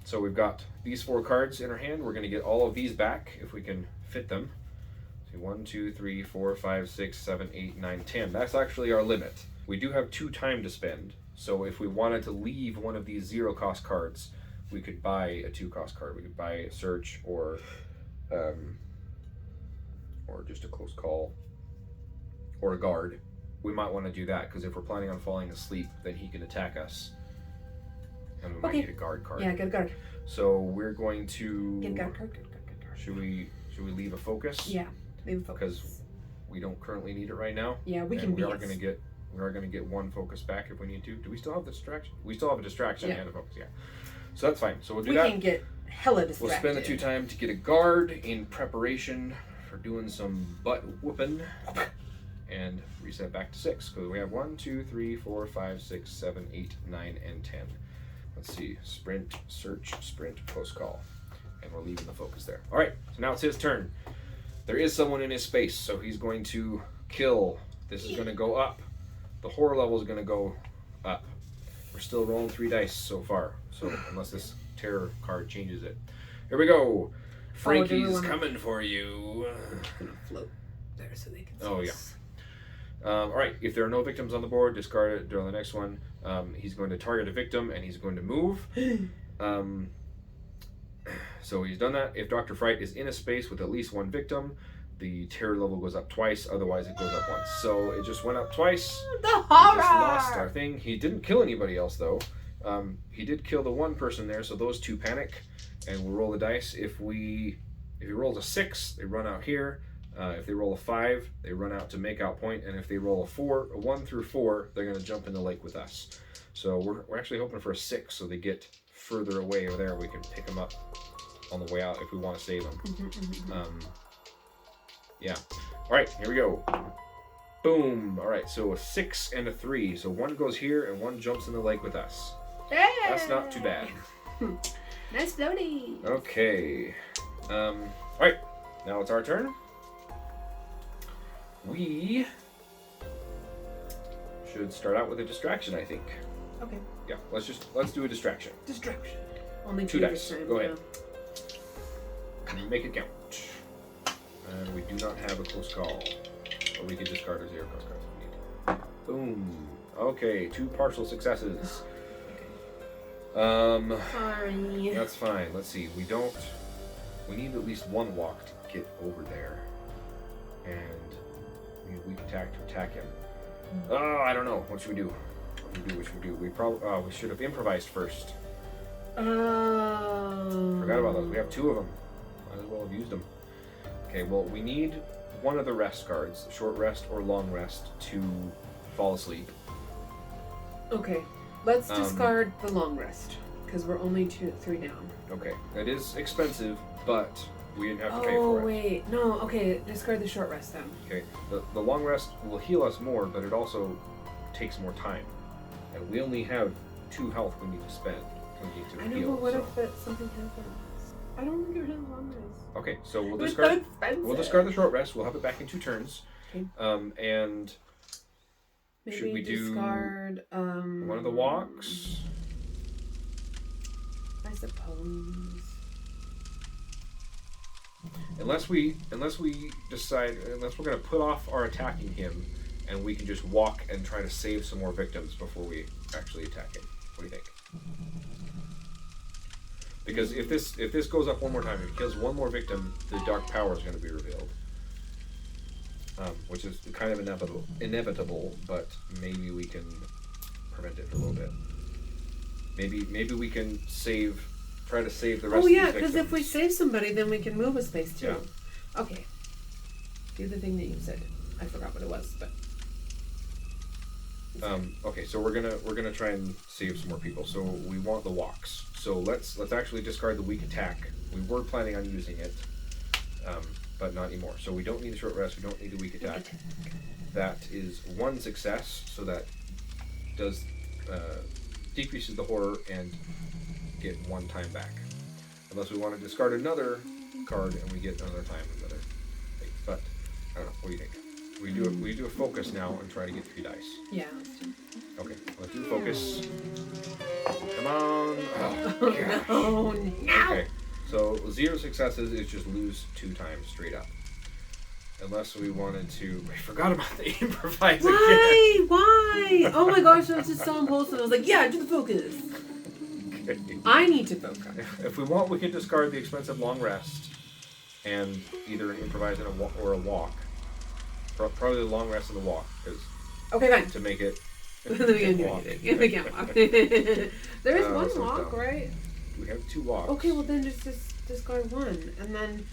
So we've got these 4 cards in our hand. We're going to get all of these back if we can fit them. So 1, 2, 3, 4, 5, 6, 7, 8, 9, 10. That's actually our limit. We do have 2 time to spend. So if we wanted to leave one of these 0 cost cards, we could buy a 2 cost card. We could buy a search or just a close call or a guard. We might want to do that because if we're planning on falling asleep, then he can attack us, and we might need a guard card. Yeah, get a guard. So we're going to Get a guard card. Should we leave a focus? Yeah, leave a focus. Because we don't currently need it right now. Yeah, we are going to get 1 focus back if we need to. Do we still have the distraction? We still have a distraction and a focus. Yeah. So that's fine. So we'll do that. We can get hella distracted. We'll spend the 2 time to get a guard in preparation for doing some butt whooping, and reset back to 6 because we have 1, 2, 3, 4, 5, 6, 7, 8, 9, and 10. Let's see. Sprint, search, sprint, post call, and we're leaving the focus there. All right. So now it's his turn. There is someone in his space, so he's going to kill. This is going to go up. The horror level is going to go up. We're still rolling 3 dice so far, so unless this terror card changes it. Here we go. Frankie's coming for you. I'm gonna float there so they can see Oh, us. yeah. All right, if there are no victims on the board, discard it during the next one. He's going to target a victim, and he's going to move. So he's done that. If Dr. Fright is in a space with at least 1 victim, the terror level goes up twice, otherwise it goes up once. So it just went up twice. The horror! We just lost our thing. He didn't kill anybody else, though. He did kill the 1 person there, so those 2 panic, and we'll roll the dice. If he rolls a 6, they run out here. If they roll a 5, they run out to make out point, and if they roll a 1 through 4, they're going to jump in the lake with us. So we're actually hoping for a 6, so they get further away over there. We can pick them up on the way out if we want to save them. Yeah. All right, here we go. Boom. All right, so a 6 and a 3. So 1 goes here and 1 jumps in the lake with us. Hey! That's not too bad. Nice floaty. Okay. All right, now it's our turn. we should start out with a distraction, I think. Okay. Yeah, let's do a distraction. Distraction. Only 2 two dice. this time. Go ahead. Make it count. And we do not have a close call. But we can discard our 0 cost cards if we need. Boom. Okay, 2 partial successes. Sorry. That's fine. Let's see. We need at least 1 walk to get over there. And we need a weak attack to attack him. I don't know. What should we do? What should we do? We should have improvised first. Forgot about those. We have 2 of them. Might as well have used them. Okay, well, we need one of the rest cards, short rest or long rest, to fall asleep. Okay, let's discard the long rest because we're only 3 down. Okay, it is expensive, but we didn't have to pay for it. Oh wait, no. Okay, discard the short rest then. Okay, the long rest will heal us more, but it also takes more time, and we only have 2 health we need to spend. We need to I know, heal. but what if something happens? I don't want to get rid of the long rest. Okay, so we'll It's discard. so expensive. We'll discard the short rest. We'll have it back in 2 turns. Okay. And Maybe should we do discard one of the walks? I suppose. Unless we decide, unless we're going to put off our attacking him, and we can just walk and try to save some more victims before we actually attack him. What do you think? Because if this goes up 1 more time, if it kills 1 more victim, the dark power is going to be revealed, which is kind of inevitable. But maybe we can prevent it for a little bit. Maybe we can try to save the rest. Oh yeah, of these because if we victims. save somebody, then we can move a space too. Yeah. Okay. Do the thing that you said. I forgot what it was, but. Okay, so we're gonna try and save some more people. So we want the walks. So let's actually discard the weak attack. We were planning on using it, but not anymore. So we don't need the short rest. We don't need the weak attack. That is 1 success. So that does decreases the horror and get 1 time back. Unless we want to discard another card and we get another time another thing. But I don't know. What do you think? We do a focus now and try to get 3 dice. Yeah. Let's do. Okay, let's do focus. Come on. Oh, gosh. Oh no. Okay, so 0 successes is just lose 2 times straight up. Unless we wanted to. I forgot about the improvise again. Why? Oh my gosh, I was just so impulsive. I was like, yeah, do the focus. Okay. I need to focus. If we want, we can discard the expensive long rest and either an improvise and or a walk. Probably the long rest and the walk, because Okay, fine. to make it. Then we can do walk. anything. We can't walk. There is 1 so walk, dumb. right? We have 2 walks. Okay, well then just discard 1, and then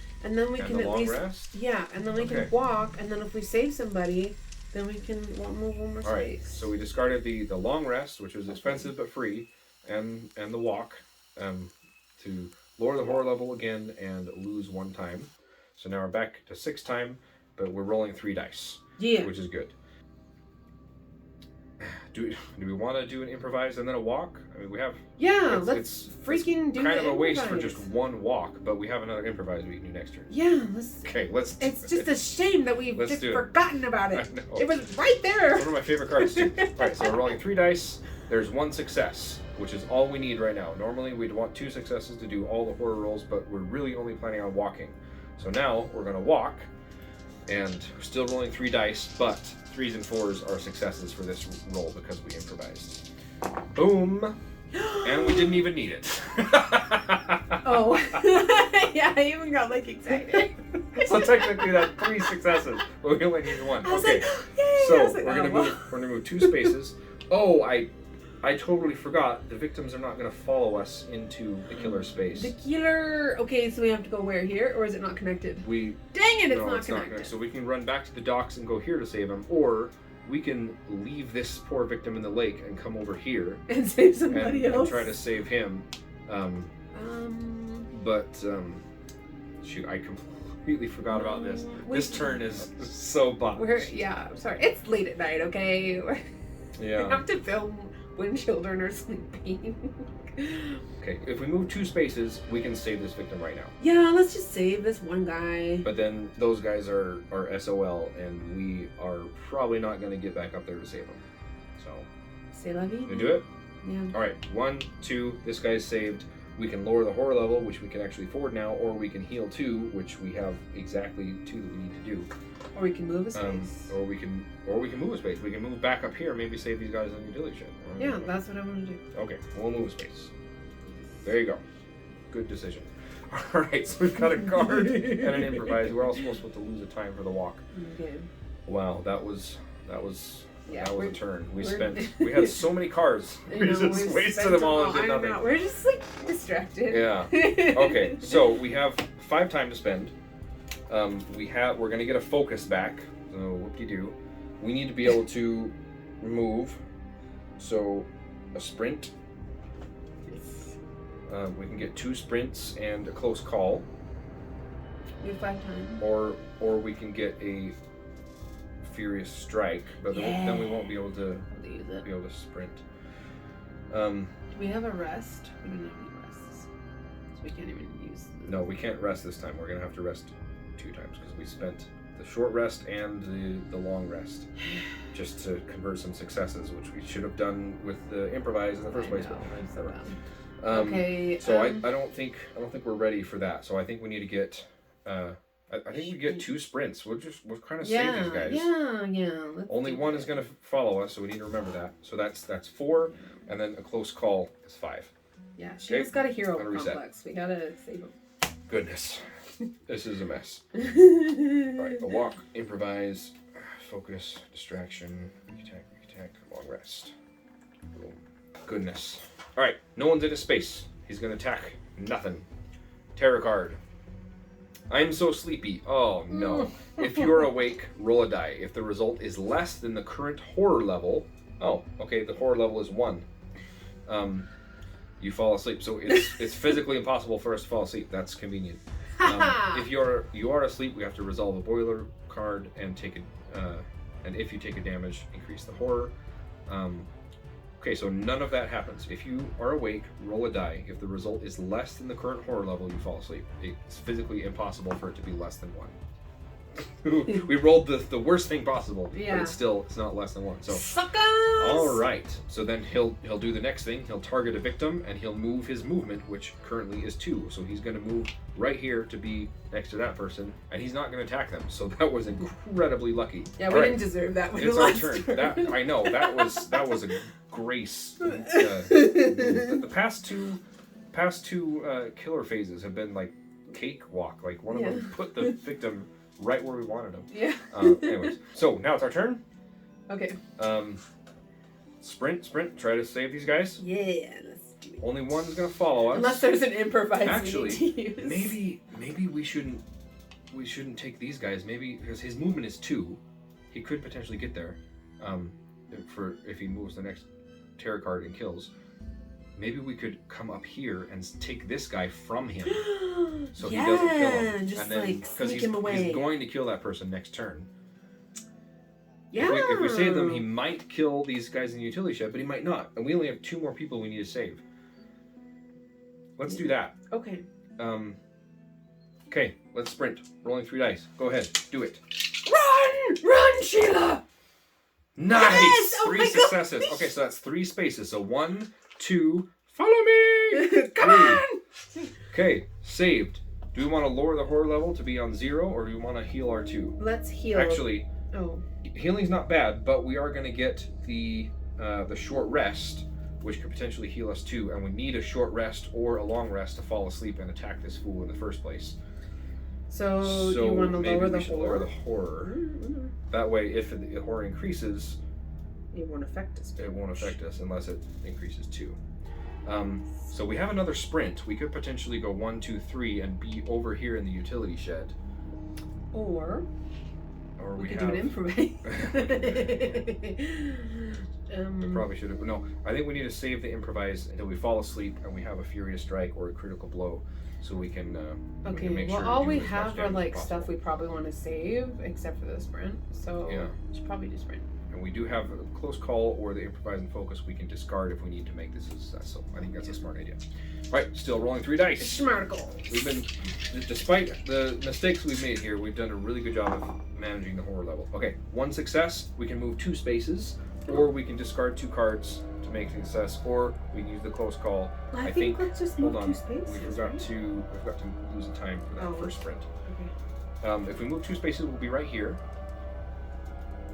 we And can the at long least rest? yeah, and then we Okay. can walk, and then if we save somebody, then we can move 1 more All right, space. so we discarded the long rest, which was expensive but free, and the walk, to lower the horror level again and lose 1 time. So now we're back to 6 time, but we're rolling 3 dice, Yeah. which is good. Do we want to do an improvise and then a walk? I mean, we have. Yeah, it's- let's it's freaking do kind the of a waste for improvise. just 1 walk, but we have another improvise we can do next turn. Yeah, let's. Okay, let's. do It's it. just a shame that we've Let's just do it. forgotten about it. I know. It was right there. One of my favorite cards too. Alright, so we're rolling 3 dice. There's 1 success, which is all we need right now. Normally we'd want 2 successes to do all the horror rolls, but we're really only planning on walking. So now we're gonna walk, and we're still rolling 3 dice, but 3s and 4s are successes for this roll because we improvised. Boom! And we didn't even need it. Oh. Yeah, I even got like excited. So technically that's 3 successes, but we only need 1. I was Okay. like, yay! So I was like, we're gonna oh, move 2 spaces. Oh, I totally forgot. The victims are not gonna follow us into the killer space. The killer. Okay, so we have to go where, here, or is it not connected? Dang it, it's not connected. So we can run back to the docks and go here to save him, or we can leave this poor victim in the lake and come over here And save somebody and else. try to save him. Shoot, I completely forgot about this. This turn is so bummed. Yeah, I'm sorry. It's late at night, okay? We Yeah. have to film when children are sleeping. Okay, if we move 2 spaces, we can save this victim right now. Yeah, let's just save this one guy. But then those guys are SOL, and we are probably not going to get back up there to save them. So, C'est la vie. we do it? Yeah. All right, 1, 2, this guy's saved. We can lower the horror level, which we can actually afford now, or we can heal 2, which we have exactly 2 that we need to do. Or we can move a space. Or we can move a space. We can move back up here, maybe save these guys on the utility shed. Yeah, that's what I'm gonna do. Okay, we'll move a space. There you go. Good decision. All right, so we've got a guard and an improvise. We're also supposed to lose a time for the walk. Okay. Wow, that was Yeah, a turn. We had so many cards. We just wasted them all and did nothing. We're just like distracted. Yeah. Okay, so we have 5 time to spend. We're gonna get a focus back. So whoop-de-doo. We need to be able to move. So a sprint. We can get 2 sprints and a close call. We have 5 times. Or we can get a furious strike, but then we won't be able to sprint. Do we have a rest? We don't have any rests, so we can't even use. No, we can't rest this time. We're gonna have to rest 2 times because we spent the short rest and the long rest just to convert some successes, which we should have done with the improvise in the first place. I'm so bad. Okay. So I don't think we're ready for that. So I think we need to get. I think we get 2 sprints. We'll kind of save these guys. Yeah. Only one is going to follow us, so we need to remember that. So that's 4, and then a close call is 5. Yeah, Sheila's got a hero complex. Reset. We gotta save him. Goodness, this is a mess. All right, a walk, improvise, focus, distraction, attack, long rest. Boom. Goodness. All right, no one's in his space. He's gonna attack. Nothing. Terror card. I'm so sleepy. Oh no. If you're awake, roll a die. If the result is less than the current horror level, oh, okay, the horror level is 1. You fall asleep. So it's physically impossible for us to fall asleep. That's convenient. If you are asleep, we have to resolve a boiler card and and if you take a damage, increase the horror. Okay, so none of that happens. If you are awake, roll a die. If the result is less than the current horror level, you fall asleep. It's physically impossible for it to be less than 1. We rolled the worst thing possible, but it's not less than 1. So suckers! All right. So then he'll do the next thing. He'll target a victim and he'll move his movement, which currently is 2. So he's going to move right here to be next to that person, and he's not going to attack them. So that was incredibly lucky. Yeah, we didn't deserve that. It's our turn. I know that was a grace. The past two killer phases have been like cakewalk. Like one of them put the victim right where we wanted him. Yeah. Anyways, so now it's our turn. Okay. Sprint. Try to save these guys. Yeah, let's do it. Only one is gonna follow us. Unless there's an improvise. Actually, we need to use. maybe we shouldn't take these guys. Maybe because his movement is 2, he could potentially get there. If he moves the next terror card and kills. Maybe we could come up here and take this guy from him, so he doesn't kill him. Just and then, like sneak him away. He's going to kill that person next turn. Yeah. If we save them, he might kill these guys in the utility shed, but he might not. And we only have 2 more people we need to save. Let's do that. Okay. Okay, let's sprint. Rolling 3 dice. Go ahead. Do it. Run, Sheila! Nice! Yes! Oh 3 my successes. gosh. Okay, so that's 3 spaces. So 1, 2, follow me! Come on! Okay, saved. Do we want to lower the horror level to be on 0, or do we want to heal our 2? Let's heal. Actually, healing's not bad, but we are going to get the short rest, which could potentially heal us too, and we need a short rest or a long rest to fall asleep and attack this fool in the first place. So you want to maybe lower the we should horror? lower the horror. That way, if the horror increases, it won't affect us. It won't affect us unless it increases 2. So we have another sprint. We could potentially go 1, 2, 3 and be over here in the utility shed. Or we could do an improvise. We probably should have. No, I think we need to save the improvise until we fall asleep and we have a furious strike or a critical blow, so we can. Okay. We can make sure all do we as have much are damage like as stuff possible. we probably want to save, except for the sprint. So we should probably do sprint. And And we do have a close call or the improvise and focus we can discard if we need to make this a success. So I think that's a smart idea. All right, still rolling 3 dice. Smarticle. We've been, despite the mistakes we've made here, we've done a really good job of managing the horror level. Okay, 1 success, we can move 2 spaces, or we can discard 2 cards to make the success, or we can use the close call. I think let's just move 2 spaces. We forgot to lose the time for that first sprint. Okay. If we move 2 spaces, we'll be right here.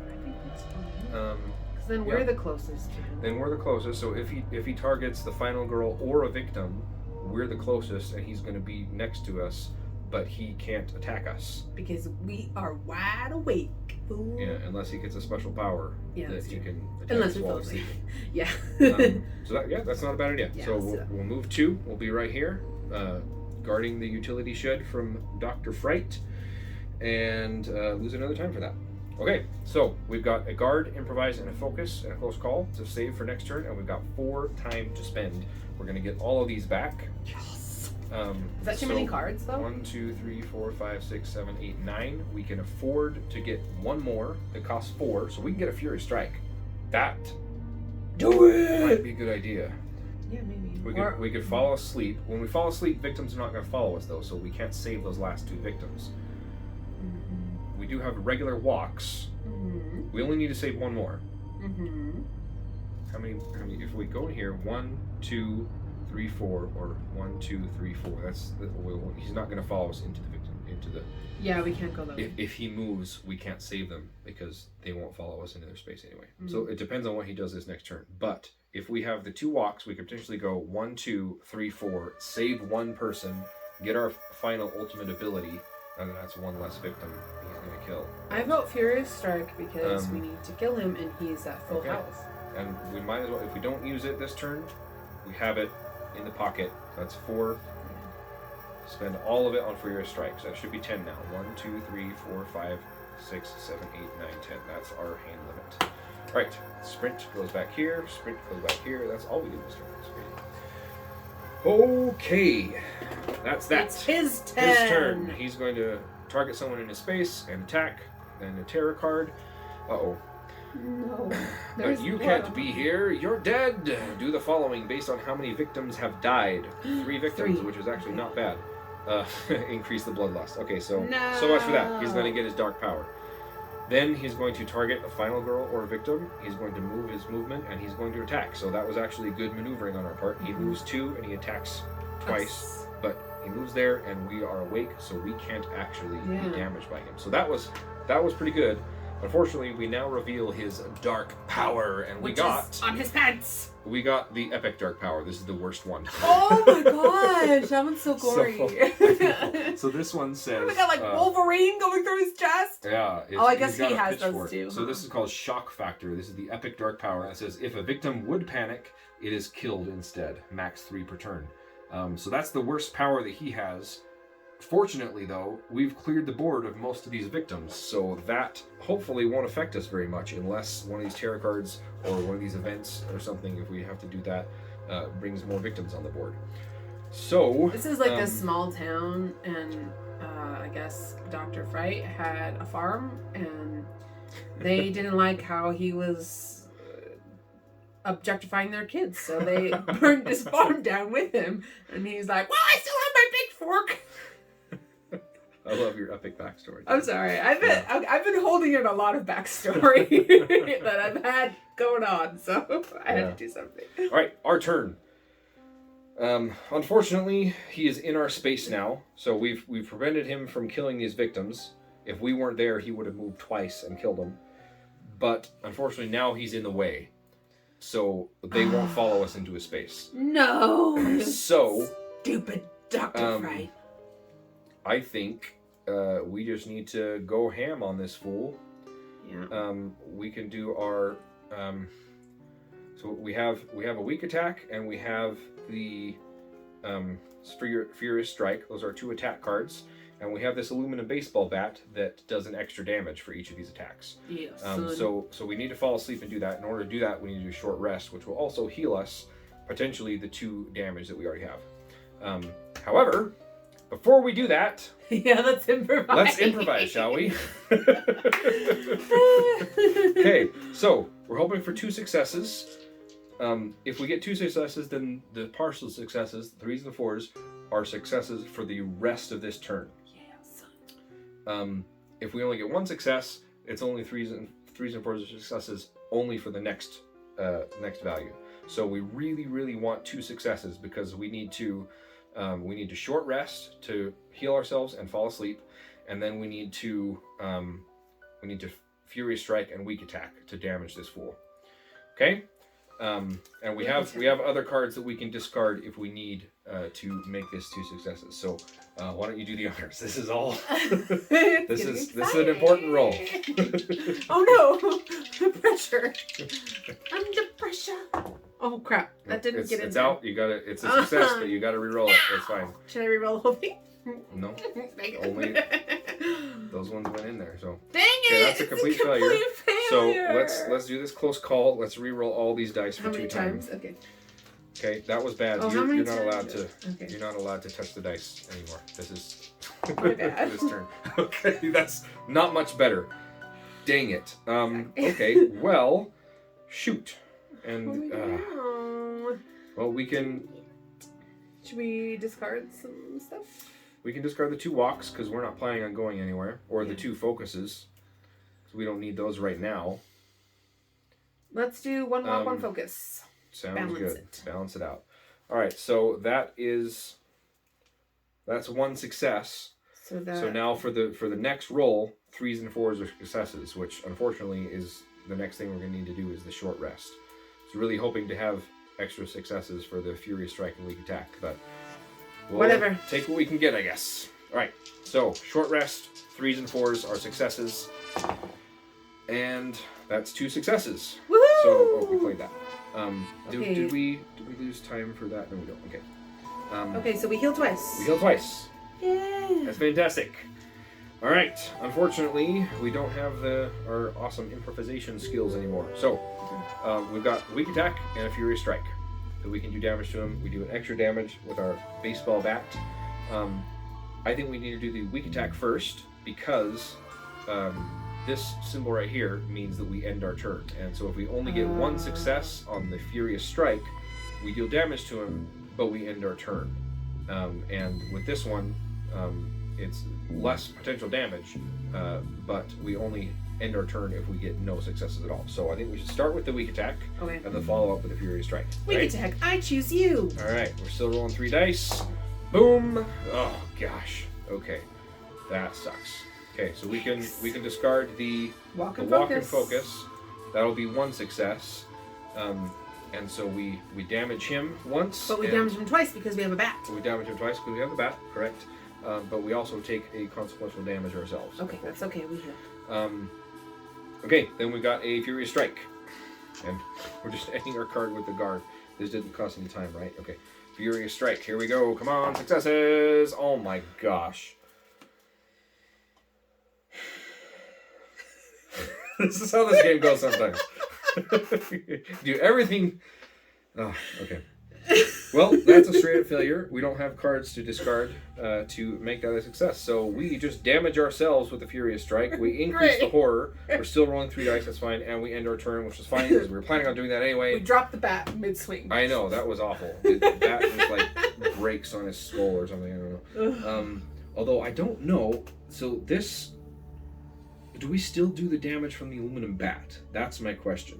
I think that's fine. Because then we're the closest to him. Then we're the closest. So if he targets the final girl or a victim, we're the closest, and he's going to be next to us, but he can't attack us. Because we are wide awake. Ooh. Yeah, unless he gets a special power that he can attack unless us while sleeping. Yeah. So that's not a bad idea. Yeah, so we'll move 2. We'll be right here, guarding the utility shed from Dr. Fright, and lose another time for that. Okay, so we've got a guard, improvise, and a focus, and a close call to save for next turn, and we've got 4 time to spend. We're going to get all of these back. Yes. Is that too many cards, though? 1, 2, 3, 4, 5, 6, 7, 8, 9. We can afford to get 1 more that costs 4, so we can get a Fury Strike. That might be a good idea. Yeah, maybe. We could fall asleep. When we fall asleep, victims are not going to follow us, though, so we can't save those last 2 victims. We do have regular walks. We only need to save 1 more. How many? If we go in here, 1, 2, 3, 4, or 1, 2, 3, 4. He's not going to follow us into the victim. Yeah, we can't go that way. If he moves, we can't save them because they won't follow us into their space anyway. So it depends on what he does this next turn. But if we have the 2 walks, we could potentially go 1, 2, 3, 4, save 1 person, get our final ultimate ability, and then that's 1 less victim he's going to kill. I vote Furious Strike because we need to kill him and he's at full health. And we might as well, if we don't use it this turn, we have it in the pocket. That's 4. Spend all of it on Furious Strike. So that should be 10 now. 1, 2, 3, 4, 5, 6, 7, 8, 9, 10. That's our hand limit. All right. Sprint goes back here. Sprint goes back here. That's all we do this turn. Okay. That's that. It's his turn. His turn. He's going to target someone in his space and attack. Then a terror card. Uh-oh. No. But you can't be here. You're dead. Do the following based on how many victims have died. 3 victims, which is actually not bad. Increase the bloodlust. Okay, so much for that. He's going to get his dark power. Then he's going to target a final girl or a victim. He's going to move his movement, and he's going to attack. So that was actually good maneuvering on our part. He moves 2, and he attacks twice. But he moves there, and we are awake, so we can't actually be damaged by him. So that was pretty good. Unfortunately, we now reveal his dark power, and Which is on his pants. We got the epic dark power. This is the worst one. Oh my gosh, that one's so gory. So this one says... We got like Wolverine going through his chest. Yeah. I guess he has those too. So this is called Shock Factor. This is the epic dark power. And it says, if a victim would panic, it is killed instead. Max 3 per turn. So that's the worst power that he has. Fortunately, though, we've cleared the board of most of these victims, so that hopefully won't affect us very much unless one of these tarot cards or one of these events or something, if we have to do that, brings more victims on the board. So... This is like a small town, and I guess Dr. Fright had a farm, and they didn't like how he was objectifying their kids, so they burned his farm down with him, and he's like, well, I still have my pitchfork! I love your epic backstory. I'm sorry. I've been holding in a lot of backstory that I've had going on, so I had to do something. All right, our turn. Unfortunately, he is in our space now, so we've prevented him from killing these victims. If we weren't there, he would have moved twice and killed them. But unfortunately, now he's in the way, so they won't follow us into his space. No. So stupid Dr. Fright. I think we just need to go ham on this fool. Yeah. We can do our so we have a weak attack, and we have the Furious Strike. Those are 2 attack cards, and we have this aluminum baseball bat that does an extra damage for each of these attacks. Yes. So we need to fall asleep and do that. In order to do that, we need to do a short rest, which will also heal us potentially the 2 damage that we already have. However, before we do that, Yeah, let's improvise. let's improvise, shall we? Okay, so we're hoping for 2 successes. If we get 2 successes, then the partial successes, the 3s and the 4s, are successes for the rest of this turn. Yes. If we only get 1 success, it's only 3s and 4s are successes only for the next value. So we really want 2 successes because we need to short rest to heal ourselves and fall asleep, and then we need to Furious Strike and Weak Attack to damage this fool. Okay, and we have other cards that we can discard if we need to make this 2 successes. So why don't you do the honors? This is all. this is an important roll. Oh no! Pressure. Under pressure. Oh crap! That didn't get in. It's out. You gotta. It's a success, but you gotta re-roll it. It's fine. Should I re-roll the whole thing? No. Only those ones went in there. So. Dang it! Okay, that's a complete failure. failure. So let's do this close call. Let's re-roll all these dice for 2 times. Okay. Okay, that was bad. Oh, you're not times? allowed to. Okay. You're not allowed to touch the dice anymore. This is My bad. this turn. Okay, that's not much better. Dang it. Okay. Well, shoot. And well, we can. Should we discard some stuff? We can discard the 2 walks because we're not planning on going anywhere, or the 2 focuses. So we don't need those right now. Let's do 1 walk, 1 focus. Sounds good. Balance it out. All right, so that's 1 success. So now for the next roll, 3s and 4s are successes, which unfortunately is the next thing we're going to need to do is the short rest. So really hoping to have extra successes for the Furious Strike and Weak Attack, but we'll whatever. Take what we can get, I guess. All right, so short rest, 3s and 4s are successes, and that's 2 successes. Woohoo! So we played that. Okay. Did we lose time for that? No, we don't. Okay. Okay, so we heal twice. We heal twice. Yeah. That's fantastic. All right. Unfortunately, we don't have our awesome improvisation skills anymore. So we've got Weak Attack and a Furious Strike that we can do damage to him. We do an extra damage with our baseball bat. I think we need to do the Weak Attack first because this symbol right here means that we end our turn. And so if we only get 1 success on the Furious Strike, we deal damage to him, but we end our turn. And with this one, it's less potential damage, but we only end our turn if we get no successes at all. So I think we should start with the Weak Attack and then follow up with the Furious Strike. Weak Attack, I choose you. All right, we're still rolling 3 dice. Boom. Oh gosh. Okay, that sucks. Okay, so we can discard the walk and focus. That'll be 1 success, and so we damage him once. But we damage him twice because we have a bat. We damage him twice because we have the bat, correct? But we also take a consequential damage ourselves. Okay, that's okay. We heal. Okay, then we got a Furious Strike, and we're just ending our card with the guard. This didn't cost any time, right? Okay, Furious Strike. Here we go. Come on, successes! Oh my gosh. This is how this game goes sometimes. Do everything. Oh, okay. Well, that's a straight up failure. We don't have cards to discard to make that a success. So we just damage ourselves with the Furious Strike. We increase the horror. We're still rolling 3 dice, that's fine. And we end our turn, which is fine because we were planning on doing that anyway. We dropped the bat mid-swing. I know, that was awful. The bat just like breaks on his skull or something. I don't know. Although I don't know. So this... Do we still do the damage from the aluminum bat? That's my question.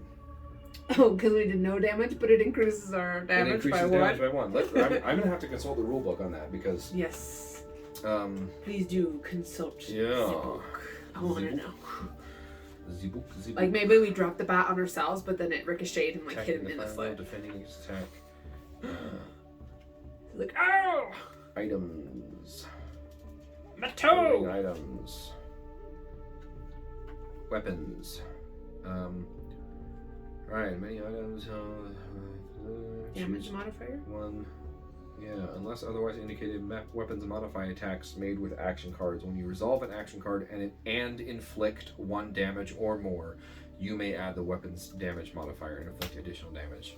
Oh, because we did no damage, but it increases our damage by 1. Damage by 1. I'm gonna have to consult the rule book on that because. Yes. Please do consult the book. I want to know. The book. Like maybe we dropped the bat on ourselves, but then it ricocheted and like hit him in the foot. Defending against attack. Like oh. Items. My toe. Items. Weapons. Alright, many items. Damage modifier? 1. Yeah, unless otherwise indicated, weapons modify attacks made with action cards. When you resolve an action card and inflict 1 damage or more, you may add the weapon's damage modifier and inflict additional damage.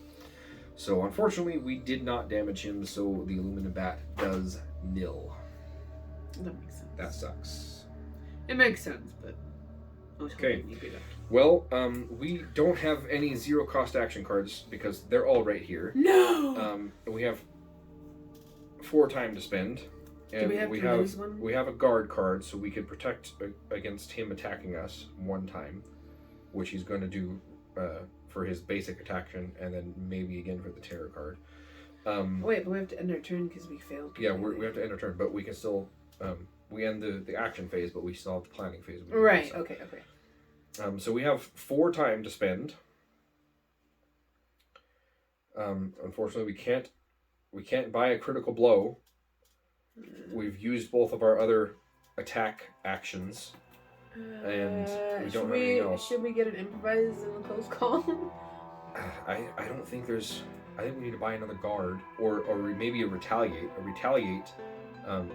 So unfortunately, we did not damage him, so the aluminum bat does nil. That makes sense. That sucks. It makes sense, but... Okay. Well, we don't have any zero cost action cards because they're all right here. No! We have 4 time to spend. And Do we have to lose one? We have a guard card, so we could protect against him attacking us 1 time, which he's going to do for his basic attack, and then maybe again for the terror card. Wait, but we have to end our turn because we failed. Yeah, we have to end our turn, but we can still we end the action phase, but we still have the planning phase. Right. Okay. So we have 4 time to spend. Unfortunately, we can't buy a critical blow. We've used both of our other attack actions, and we don't have anything else. Should we get an improvise and a close call? I don't think there's. I think we need to buy another guard, or maybe a retaliate. A retaliate,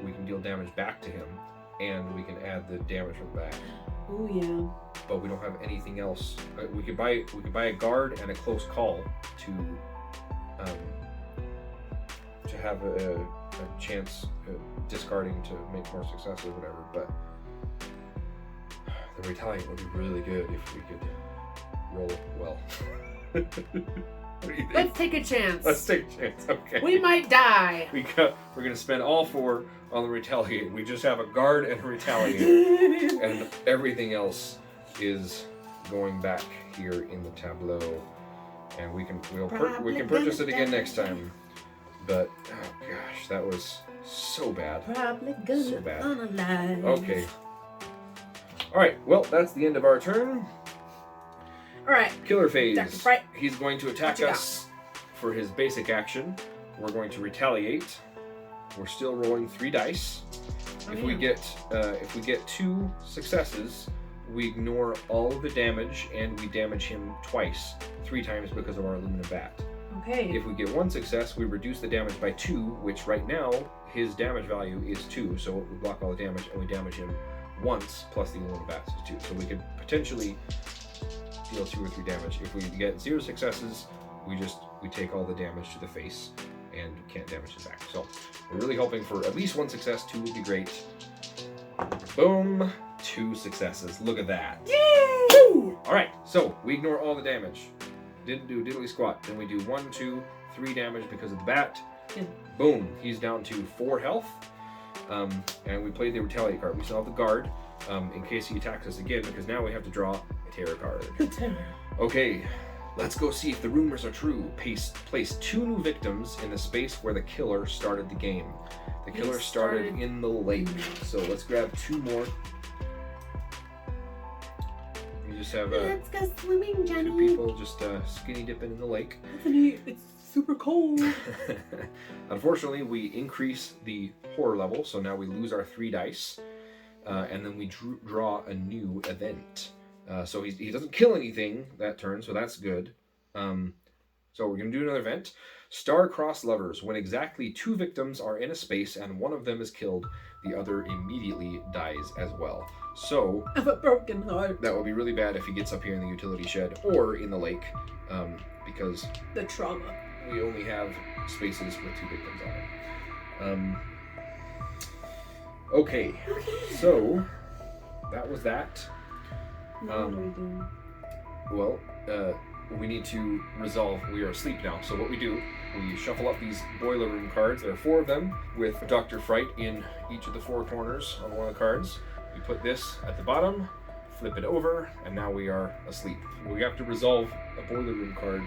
we can deal damage back to him, and we can add the damage from the back. Oh yeah. But we don't have anything else. We could buy a guard and a close call to have a chance discarding to make more success or whatever. But the retaliate would be really good if we could roll well. What do you think? Let's take a chance. Let's take a chance. Okay. We might die. We're gonna spend all 4 on the retaliate. We just have a guard and a retaliate, and everything else is going back here in the tableau. And we can purchase it again next time. But oh gosh, that was so bad. Probably gonna So bad. unalive. Okay. All right. Well, that's the end of our turn. All right. Killer phase. Dr. Fright. He's going to attack us for his basic action. We're going to retaliate. We're still rolling 3 dice. If we get 2 successes, we ignore all of the damage and we damage him twice, 3 times because of our aluminum bat. Okay. If we get 1 success, we reduce the damage by 2, which right now his damage value is 2, so we block all the damage and we damage him once plus the aluminum bats is 2. So we could potentially deal 2 or 3 damage. If we get 0 successes, we take all the damage to the face and can't damage his back. So we're really hoping for at least 1 success. 2 would be great. Boom, 2 successes. Look at that. Yay! All right, so we ignore all the damage. Didn't do diddly squat. Then we do 1, 2, 3 damage because of the bat. Yeah. Boom, he's down to 4 health. And we played the retaliate card. We still have the guard in case he attacks us again, because now we have to draw a terror card. The terror. Okay, let's go see if the rumors are true. Place 2 new victims in the space where the killer started the game. The killer started in the lake. So let's grab 2 more. You just have Let's go swimming, Johnny. 2 people just skinny dipping in the lake. Anthony, it's super cold. Unfortunately, we increase the horror level, so now we lose our 3 dice, and then we draw a new event. So he doesn't kill anything that turn, so that's good. So we're going to do another event. Star-crossed lovers. When exactly 2 victims are in a space and one of them is killed, the other immediately dies as well. So I have a broken heart. that would be really bad if he gets up here in the utility shed or in the lake, because The trauma. we only have spaces with 2 victims on it. Okay, so that was that. Now what do we do? Well, we need to resolve. We are asleep now, so what we do, we shuffle up these boiler room cards. There are 4 of them with Dr. Fright in each of the 4 corners on one of the cards. We put this at the bottom, flip it over, and now we are asleep. We have to resolve a boiler room card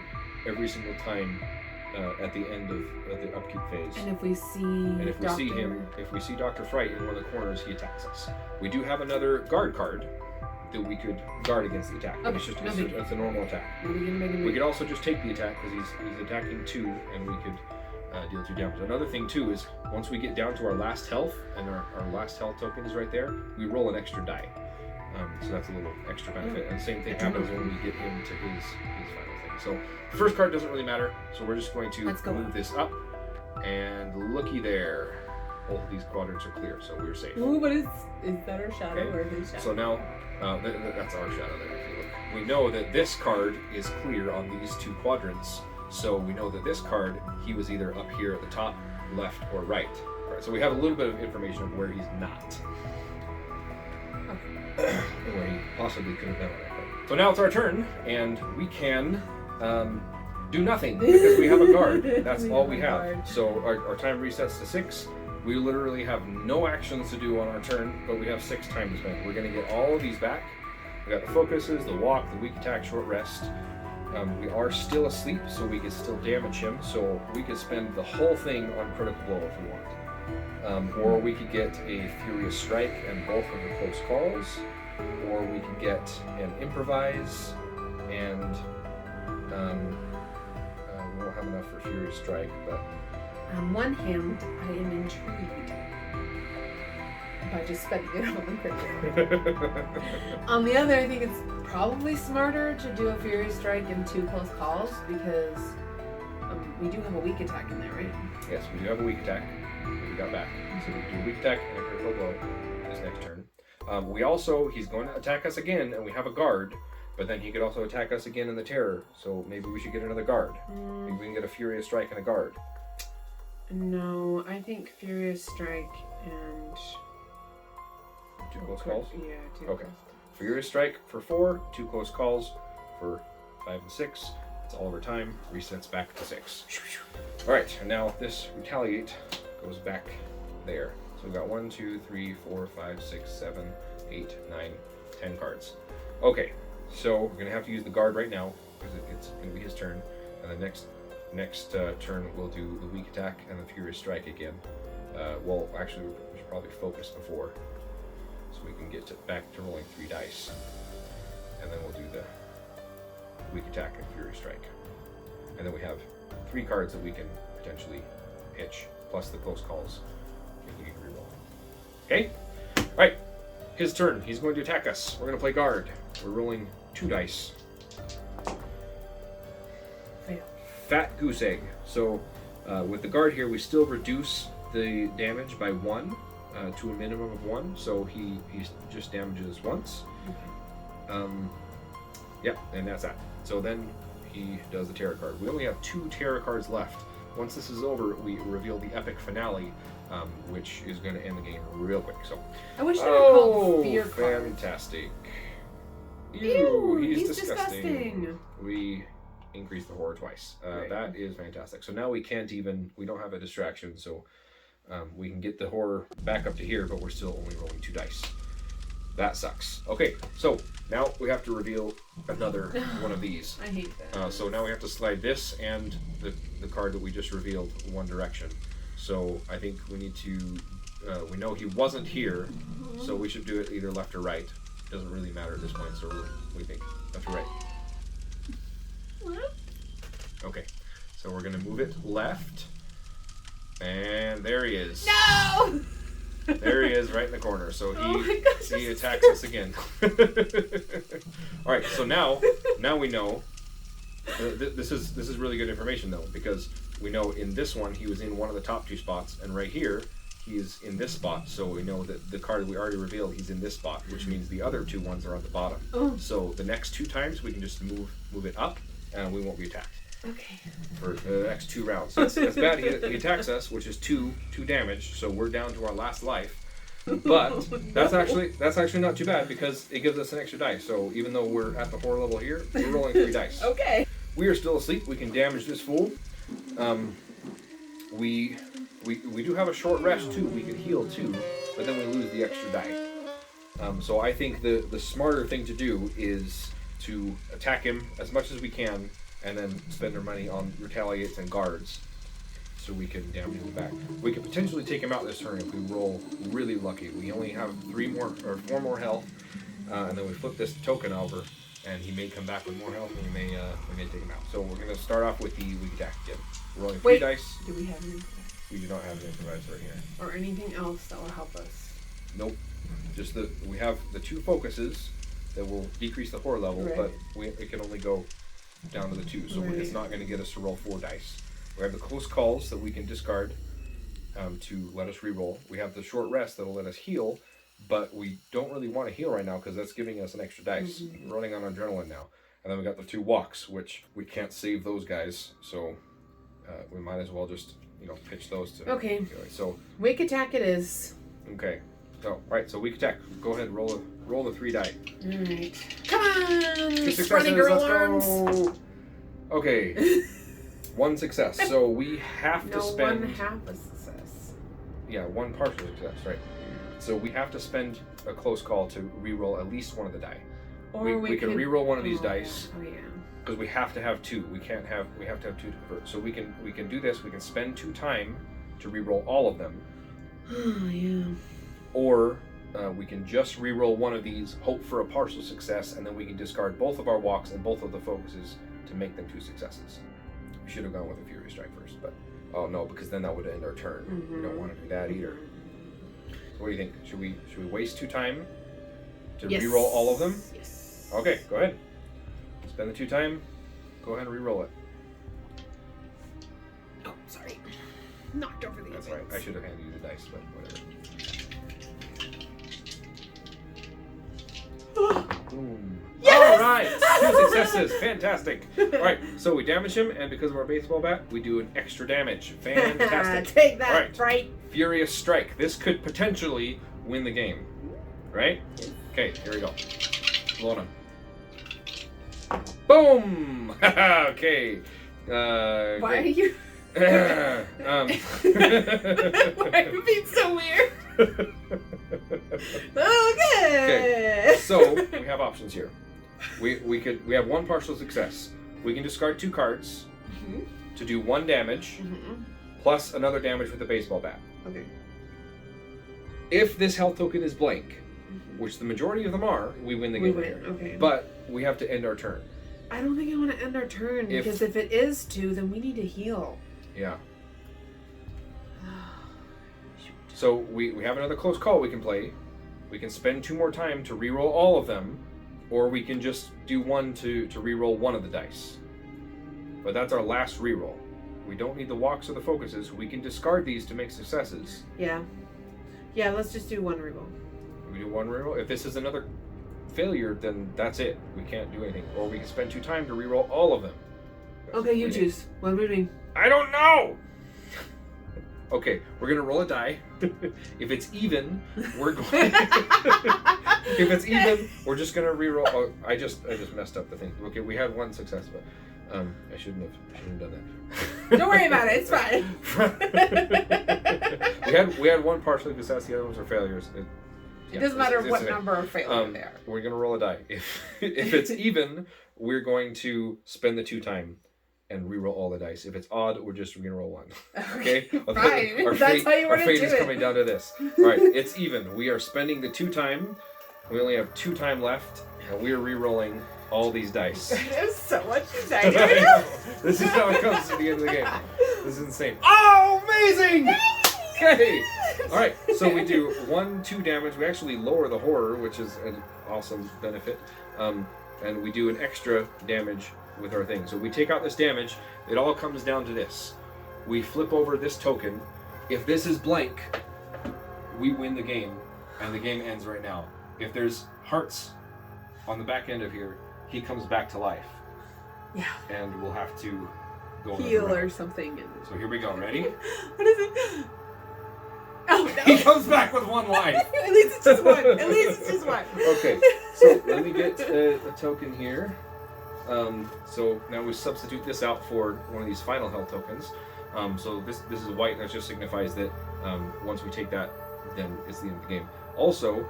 every single time at the end of the upkeep phase. And if we see Dr. Fright in one of the corners, he attacks us. We do have another guard card that we could guard against the attack. Okay, It's a normal attack. We could also just take the attack because he's attacking 2, and we could deal 2 damage. Another thing too is once we get down to our last health, and our last health token is right there, we roll an extra die. So that's a little extra benefit. And the same thing happens when we get into his final thing. So the first card doesn't really matter, so we're just going to move this up, and looky there. Both of these quadrants are clear, so we're safe. Ooh, but is that our shadow or his shadow? So now, that's our shadow there, if you look. We know that this card is clear on these 2 quadrants, so we know that this card, he was either up here at the top, left, or right. Alright, so we have a little bit of information of where he's not. And where he possibly could have been on that card. So now it's our turn, and we can do nothing because we have a guard. That's all we have. So our time resets to 6. We literally have no actions to do on our turn, but we have 6 time to spend. We're going to get all of these back. We got the focuses, the walk, the weak attack, short rest. We are still asleep, so we can still damage him. So we could spend the whole thing on critical blow if we want. Or we could get a furious strike and both of the close calls. Or we could get an improvise and we won't have enough for furious strike, but on one hand, I am intrigued by just spending it all on critical. On the other, I think it's probably smarter to do a furious strike and 2 close calls because we do have a weak attack in there, right? Yes, we do have a weak attack that we got back. So we can do a weak attack and a critical blow this next turn. He's going to attack us again, and we have a guard, but then he could also attack us again in the terror, so maybe we should get another guard. Maybe we can get a furious strike and a guard. No, I think furious strike and 2 close calls? Yeah, 2 Okay. close. Furious strike for 4, 2 close calls for 5 and 6. It's all over time, resets back to 6. Alright, and now this retaliate goes back there. So we've got 1, 2, 3, 4, 5, 6, 7, 8, 9, 10 cards. Okay, so we're going to have to use the guard right now because it's going to be his turn. And the next turn we'll do the weak attack and the furious strike again. Well, actually, we should probably focus before so we can get back to rolling 3 dice. And then we'll do the weak attack and furious strike. And then we have 3 cards that we can potentially pitch, plus the close calls. We can reroll. Okay? Alright, his turn. He's going to attack us. We're going to play guard. We're rolling 2 dice. Fail. Fat goose egg. So with the guard here, we still reduce the damage by 1 to a minimum of 1. So he just damages once. Okay. Yep, and that's that. So then he does the terror card. We only have 2 terror cards left. Once this is over, we reveal the epic finale, which is going to end the game real quick. So, I wish they were called fear cards. Fantastic! Ew, he's disgusting. We increased the horror twice. Right. That is fantastic. So now we don't have a distraction, so we can get the horror back up to here, but we're still only rolling 2 dice. That sucks. Okay, so now we have to reveal another one of these. I hate that. So now we have to slide this and the card that we just revealed one direction. So I think we need to, we know he wasn't here, so we should do it either left or right. Doesn't really matter at this point, so what do you think? Left or right? What? Okay, so we're gonna move it left, and there he is. No! There he is, right in the corner. So Oh my gosh, he this is attacks us again. All right, so now we know. This is really good information though, because we know in this one he was in one of the top 2 spots, and right here he's in this spot. So we know that the card we already revealed, he's in this spot, which means the other 2 ones are on the bottom. Oh. So the next 2 times we can just move it up, and we won't be attacked. Okay. For the next 2 rounds. That's bad. He attacks us, which is 2 damage, so we're down to our last life. But that's actually not too bad because it gives us an extra dice. So even though we're at the horror level here, we're rolling 3 dice. Okay. We are still asleep. We can damage this fool. We do have a short rest too. We can heal too, but then we lose the extra die. So I think the smarter thing to do is to attack him as much as we can, and then spend our money on retaliates and guards, so we can damage him back. We could potentially take him out this turn if we roll really lucky. We only have 4 more health, and then we flip this token over, and he may come back with more health, and we may take him out. So we're going to start off with the weak attack again. We're rolling 3 dice. Do we have any? We do not have an improviser right here. Or anything else that will help us? Nope. Just we have the 2 focuses that will decrease the horror level, Right. but it can only go down to the 2, so Right. it's not going to get us to roll 4 dice. We have the close calls that we can discard to let us re-roll. We have the short rest that'll let us heal, but we don't really want to heal right now because that's giving us an extra dice. We're running on adrenaline now. And then we got the 2 walks, which we can't save those guys, so we might as well just pitch those to. Okay. So weak attack it is. okay. So all right. So weak attack. Go ahead. Roll the 3 die. All right. Come on, 2 scrawny successes. girl Let's arms. go. Okay. 1 success. So we have to spend. 1/2 a success. Yeah, 1 partial success. Right. So we have to spend a close call to re-roll at least one of the die. Or we can re-roll one of these dice. Oh yeah. Because we have to have 2. We have to have 2 to convert. So we can do this. We can spend 2 time to re-roll all of them. Oh yeah. Or we can just re-roll one of these, hope for a partial success, and then we can discard both of our walks and both of the focuses to make them 2 successes. We should have gone with a Fury Strike first, but oh no, because then that would end our turn. We don't want to do that either. So what do you think? Should we waste 2 time to re-roll all of them? Yes. Okay, go ahead. Spend the 2 time. Go ahead and re-roll it. Oh, sorry. Knocked over the That's events. right. I should have handed you the dice, but whatever. Boom. Yes! All right, 2 successes. Fantastic. All right, so we damage him, and because of our baseball bat, we do an extra damage. Fantastic. Take that, All right. Fright. Furious Strike. This could potentially win the game, right? Okay, here we go. Blow on him. Boom. Okay. Why are you? Why are you being so weird? Okay, so we have options here. We have 1 partial success. We can discard 2 cards to do 1 damage plus another damage with the baseball bat. Okay. If this health token is blank, which the majority of them are, we win the game here. Okay. But we have to end our turn. I don't think I want to end our turn because if it is 2, then we need to heal. Yeah. So we have another close call we can play. We can spend 2 more time to re-roll all of them, or we can just do 1 to re-roll 1 of the dice. But that's our last re-roll. We don't need the walks or the focuses. We can discard these to make successes. Yeah. Yeah, let's just do 1 reroll. We do 1 re-roll. If this is another failure, then that's it. We can't do anything. Or we can spend 2 time to re-roll all of them. Okay, you choose. What are we doing? I don't know! Okay, we're gonna roll a die. If it's even, we're going. If it's even, we're just gonna re-roll. Oh, I just messed up the thing. Okay, we had 1 success, but I shouldn't have done that. Don't worry about it. It's fine. we had 1 partial success. The other ones are failures. It doesn't matter what number of failure they are. We're gonna roll a die. If it's even, we're going to spend the 2 time and re-roll all the dice. If it's odd, we're just gonna roll 1. Okay? Fine. Our That's how you want to do it. Our fate is it. coming down to this. All right, it's even. We are spending the 2 time. We only have 2 time left, and we are re-rolling all these dice. There's so much you I know. This is how it comes to the end of the game. This is insane. Oh, amazing! Okay. All right. So we do 1-2 damage. We actually lower the horror, which is an awesome benefit. And we do an extra damage with our thing. So we take out this damage. It all comes down to this. We flip over this token. If this is blank, we win the game, and the game ends right now. If there's hearts on the back end of here, he comes back to life. Yeah. And we'll have to go heal or something. So here we go. Ready? What is it? Oh no! He comes back with 1 life. At least it's just 1. At least it's just 1. Okay. So let me get a token here. So now we substitute this out for one of these final health tokens. So this is white. That just signifies that once we take that, then it's the end of the game. Also,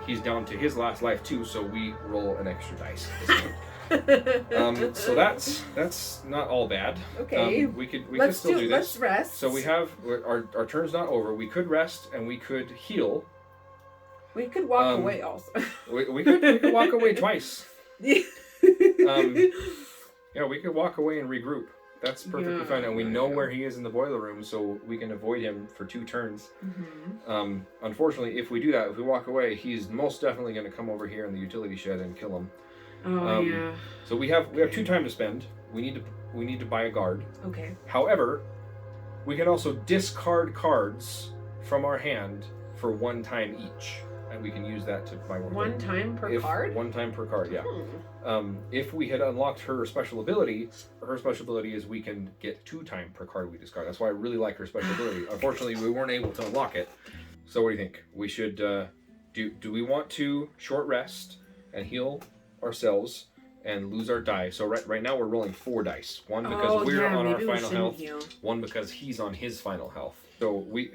he's down to his last life too, so we roll an extra dice. So that's not all bad. Okay. We could still do this. Let's rest. So we have our turn's not over. We could rest and we could heal. We could walk away also. we could walk away twice. Yeah, we could walk away and regroup. That's perfectly fine, and we know where he is in the boiler room, so we can avoid him for 2 turns. Unfortunately, if we do that, if we walk away, he's most definitely going to come over here in the utility shed and kill him. Oh yeah. So we have 2 time to spend. We need to buy a guard. Okay. However, we can also discard cards from our hand for 1 time each. and we can use that to buy more. One time per card? One time per card, yeah. If we had unlocked her special ability is we can get 2 time per card we discard. That's why I really like her special ability. Unfortunately, we weren't able to unlock it. So what do you think? We should do we want to short rest and heal ourselves and lose our die? So right now we're rolling 4 dice. One because we're on our final health. Heal. One because he's on his final health. So we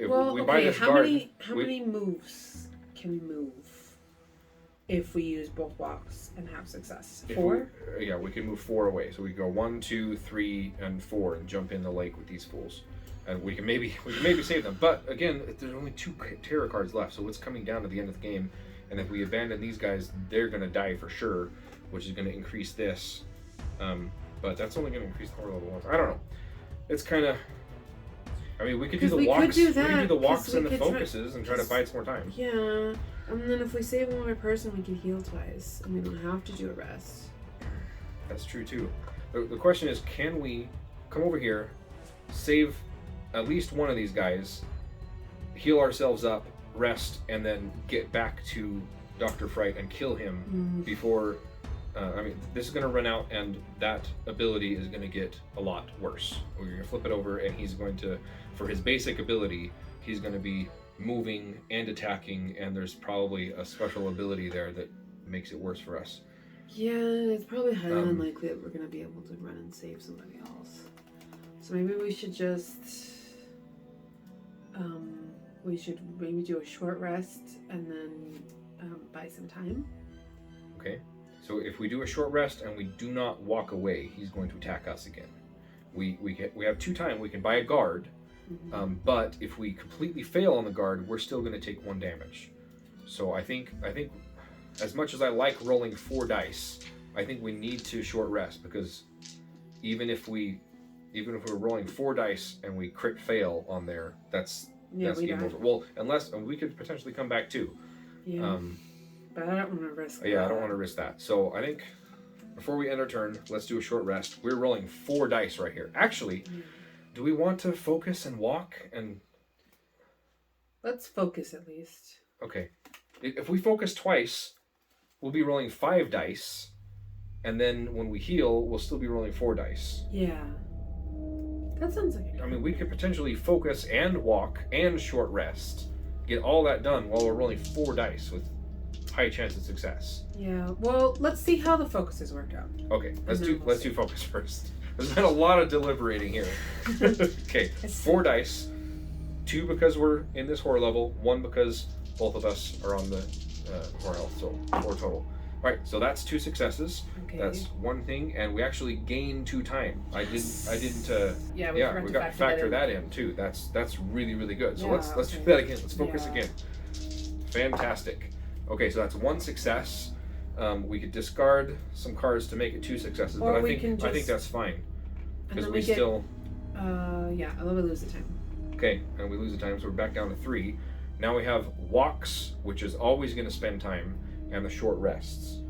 buy this guard. How many moves can we move if we use both walks and have success? 4? We can move 4 away. So we go 1, 2, 3, and 4 and jump in the lake with these fools. And we can maybe save them. But again, there's only 2 terror cards left, so it's coming down to the end of the game. And if we abandon these guys, they're going to die for sure, which is going to increase this. But that's only going to increase the horror level once. I don't know. It's kind of... I mean, we could do the walks. We could do the walks and the focuses and try to buy some more time. Yeah, and then if we save one more person, we can heal twice, and we don't have to do a rest. That's true too. The question is, can we come over here, save at least one of these guys, heal ourselves up, rest, and then get back to Dr. Fright and kill him before... I mean, this is going to run out, and that ability is going to get a lot worse. We're going to flip it over, and he's going to, for his basic ability, he's going to be moving and attacking, and there's probably a special ability there that makes it worse for us. Yeah, it's probably highly unlikely that we're going to be able to run and save somebody else. So maybe we should just... we should maybe do a short rest and then buy some time. Okay. So if we do a short rest and we do not walk away, he's going to attack us again. We have 2 time. We can buy a guard, but if we completely fail on the guard, we're still going to take 1 damage. So I think as much as I like rolling 4 dice, I think we need to short rest, because even if we're rolling 4 dice and we crit fail on there, that's game over. Well, unless we could potentially come back too. Yeah. But I don't want to risk that. Yeah, I don't want to risk that. So I think before we end our turn, let's do a short rest. We're rolling 4 dice right here. Actually, do we want to focus and walk and... Let's focus at least. Okay. If we focus twice, we'll be rolling 5 dice. And then when we heal, we'll still be rolling 4 dice. Yeah. That sounds like... I mean, we could potentially focus and walk and short rest. Get all that done while we're rolling 4 dice with high chance of success. Yeah. Well, let's see how the focuses work out. Okay, let's do focus first. There's been a lot of deliberating here. Okay, 4 dice. 2 because we're in this horror level. 1 because both of us are on the horror health. So 4 total. All right, so that's 2 successes. Okay. That's 1 thing, and we actually gain 2 time. I didn't. We got to factor that in too. That's really, really good. So let's do that again. Let's focus again. Fantastic. Okay, so that's 1 success. We could discard some cards to make it 2 successes, but I think that's fine, because we still. And then we lose the time. Okay, and we lose the time, so we're back down to 3. Now we have walks, which is always going to spend time, and the short rests.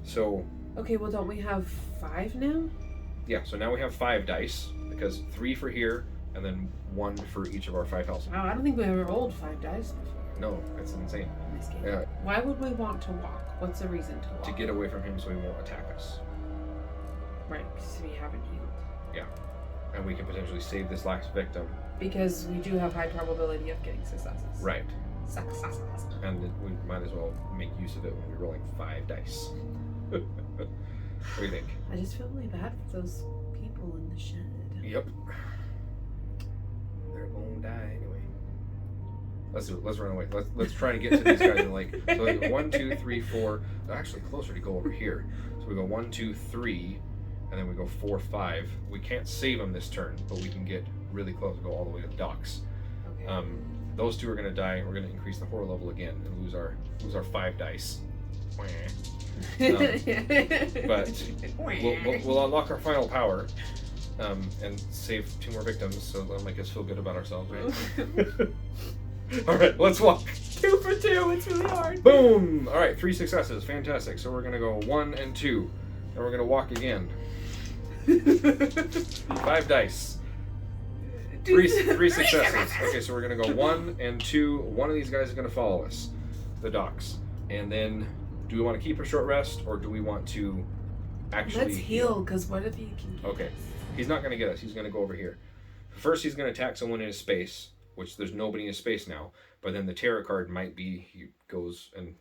So. Okay, well, don't we have 5 now? Yeah, so now we have 5 dice, because 3 for here, and then 1 for each of our 5 health. Wow, I don't think we ever rolled 5 dice before. No, that's insane. Yeah. Why would we want to walk? What's the reason to walk? To get away from him so he won't attack us. Right, because we haven't healed. Yeah. And we can potentially save this last victim. Because we do have high probability of getting successes. Right. Successes. And we might as well make use of it when we're rolling 5 dice. What do you think? I just feel really bad for those people in the shed. Yep. They're gonna die anyway. Let's do it. Let's run away. Let's try to get to these guys in the lake. So we go 1, 2, 3, 4. They're actually closer to go over here. So we go 1, 2, 3, and then we go 4, 5. We can't save them this turn, but we can get really close and go all the way to the docks. Okay. Those 2 are going to die. We're going to increase the horror level again and lose our 5 dice. But we'll unlock our final power and save 2 more victims, so that'll make us feel good about ourselves, right? All right, let's walk. 2 for 2. It's really hard. Boom! All right, 3 successes. Fantastic. So we're going to go 1 and 2. And we're going to walk again. 5 dice. 3 successes. Okay, so we're going to go 1 and 2. One of these guys is going to follow us. the docks. And then, do we want to keep a short rest, or do we want to actually... Let's heal, because what if he can get Okay. us? He's not going to get us. He's going to go over here. First, he's going to attack someone in his space, which there's nobody in his space now. But then the terror card might be he goes and...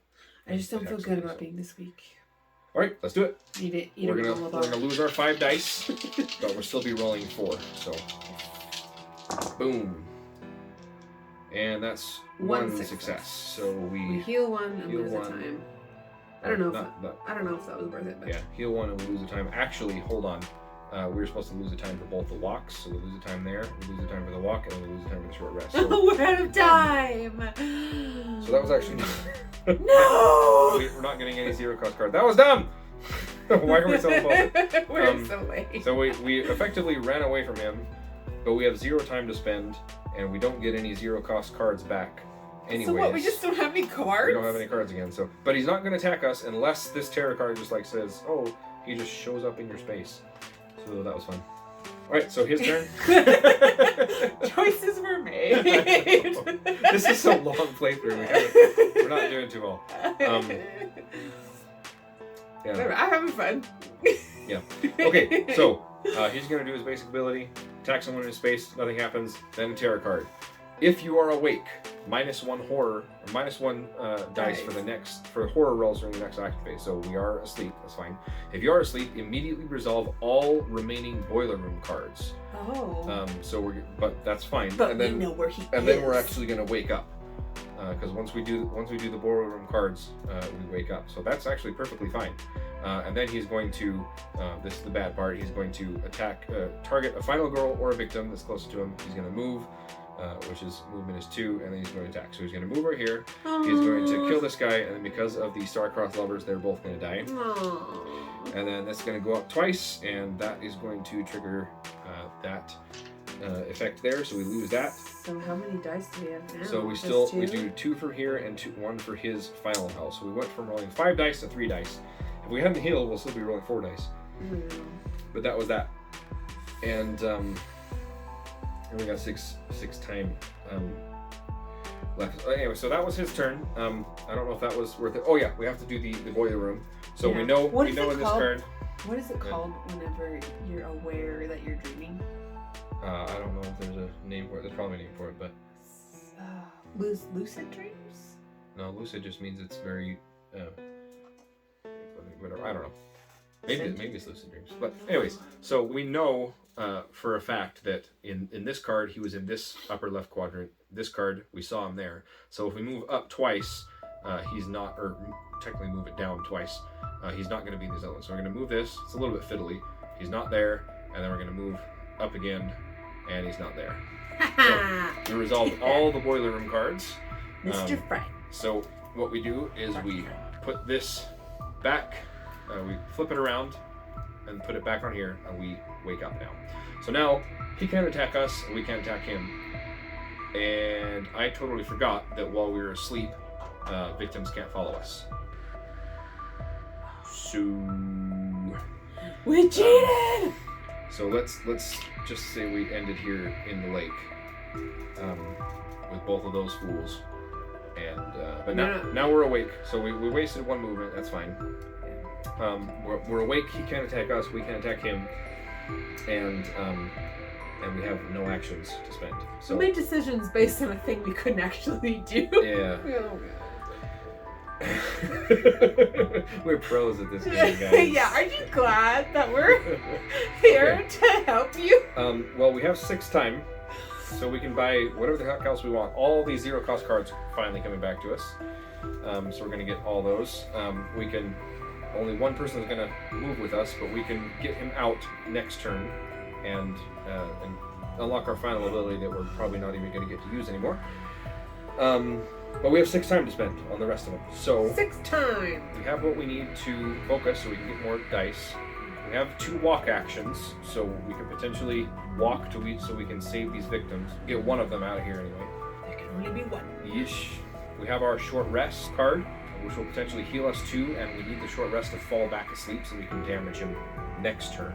I just don't feel good about being this weak. All right, let's do it. We're gonna lose our 5 dice, but we'll still be rolling 4. So, boom, and that's one success. So we heal 1 and lose one. a time. I don't know. I don't know if that was worth it. But... Yeah, heal 1 and we lose a time. Actually, hold on. We were supposed to lose a time for both the walks, so we lose a time there. We lose a time for the walk, and we lose a time for the short rest. So, we're out of time. So that was actually no. We're not getting any 0 cost card. That was dumb. Why are we so involved? We're so late. So we effectively ran away from him, but we have 0 time to spend, and we don't get any 0 cost cards back. Anyways. So what? We just don't have any cards. We don't have any cards again. So, but he's not going to attack us unless this terror card just like says, "Oh, he just shows up in your space." So that was fun. All right, so his turn. Choices were made. This is a long playthrough. We're not doing too well. Yeah. I'm having fun. Yeah. Okay, so he's going to do his basic ability, attack someone in his space, nothing happens, then terror card. If you are awake, -1 horror, or -1 dice for horror rolls during the next action phase. So we are asleep, that's fine. If you are asleep, immediately resolve all remaining boiler room cards. Oh. But that's fine. But and then, we know where he is. And then we're actually going to wake up. Because once we do the boiler room cards, we wake up. So that's actually perfectly fine. And then he's going to, this is the bad part, he's going to attack, target a final girl or a victim that's close to him. He's going to move, which is movement is 2, and then he's going to attack. So he's going to move over here. He's going to kill this guy, and then because of the star-crossed lovers, they're both going to die. Aww. And then that's going to go up twice, and that is going to trigger that effect there. So we lose that. So how many dice do we have now? So we do 2 for here and 1 for his final health. So we went from rolling 5 dice to 3 dice. If we hadn't healed, we'll still be rolling 4 dice. But that was that. And we got 6 time left. Anyway, so that was his turn. I don't know if that was worth it. Oh yeah, we have to do the boiler room. So we know in this card. What is it called whenever you're aware that you're dreaming? I don't know if there's a name for it. There's probably a name for it, but lucid dreams? No, lucid just means it's very whatever. I don't know. Maybe it's lucid dreams. But anyways, so we know for a fact that in this card he was in this upper left quadrant. This card we saw him there. So if we move up twice, he's not, or technically move it down twice. He's not going to be in these other ones. So we're going to move this. It's a little bit fiddly. He's not there, and then we're going to move up again, and he's not there. So we resolved all the boiler room cards. Mr. Fright. So what we do is we put this back, we flip it around, and put it back on here, and we wake up now. So now he can't attack us, and we can't attack him. And I totally forgot that while we were asleep, victims can't follow us. So we cheated. So let's just say we ended here in the lake with both of those fools, and but now we're awake. So we wasted 1 movement. That's fine. We're awake. He can't attack us. We can't attack him, and we have no actions to spend. So we made decisions based on a thing we couldn't actually do. Yeah. We're pros at this game, guys. Yeah, aren't you glad that we're here to help you? Well, we have 6 time, so we can buy whatever the heck else we want. All these 0 cost cards finally coming back to us. So we're going to get all those. We can, only 1 person is going to move with us, but we can get him out next turn and unlock our final ability that we're probably not even going to get to use anymore. But we have 6 time to spend on the rest of them. So 6 time. We have what we need to focus so we can get more dice. We have 2 walk actions, so we can potentially walk to each so we can save these victims. Get 1 of them out of here anyway. There can only be 1. Yeesh. We have our short rest card, which will potentially heal us 2, and we need the short rest to fall back asleep so we can damage him next turn,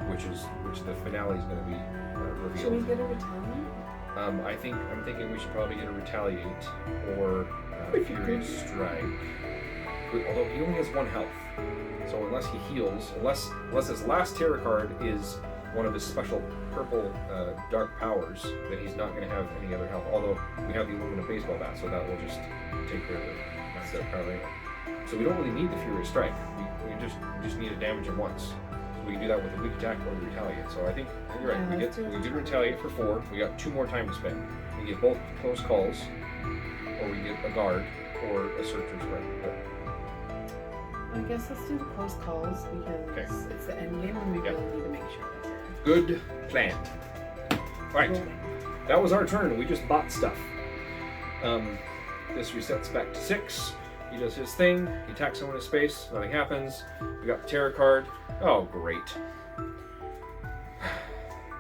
which the finale is going to be revealed. Should we get a retaliate? I'm thinking we should probably get a retaliate, or Fury Strike. Although he only has 1 health. So unless he heals, unless his last terror card is one of his special purple dark powers, then he's not going to have any other health. Although we have the aluminum baseball bat, so that will just take care of the power anyway. So we don't really need the Fury Strike. We just need to damage him once. So we can do that with a weak attack or the retaliate. So I think you're right. We do retaliate for 4. We got 2 more time to spend. We get both close calls, or we get a guard, or a searcher's right. I guess let's do the close calls because it's the end game and we really need to make sure that Good plan. Right. That was our turn. We just bought stuff. This resets back to 6. He does his thing. He attacks someone in space. Nothing happens. We got the terror card. Oh, great.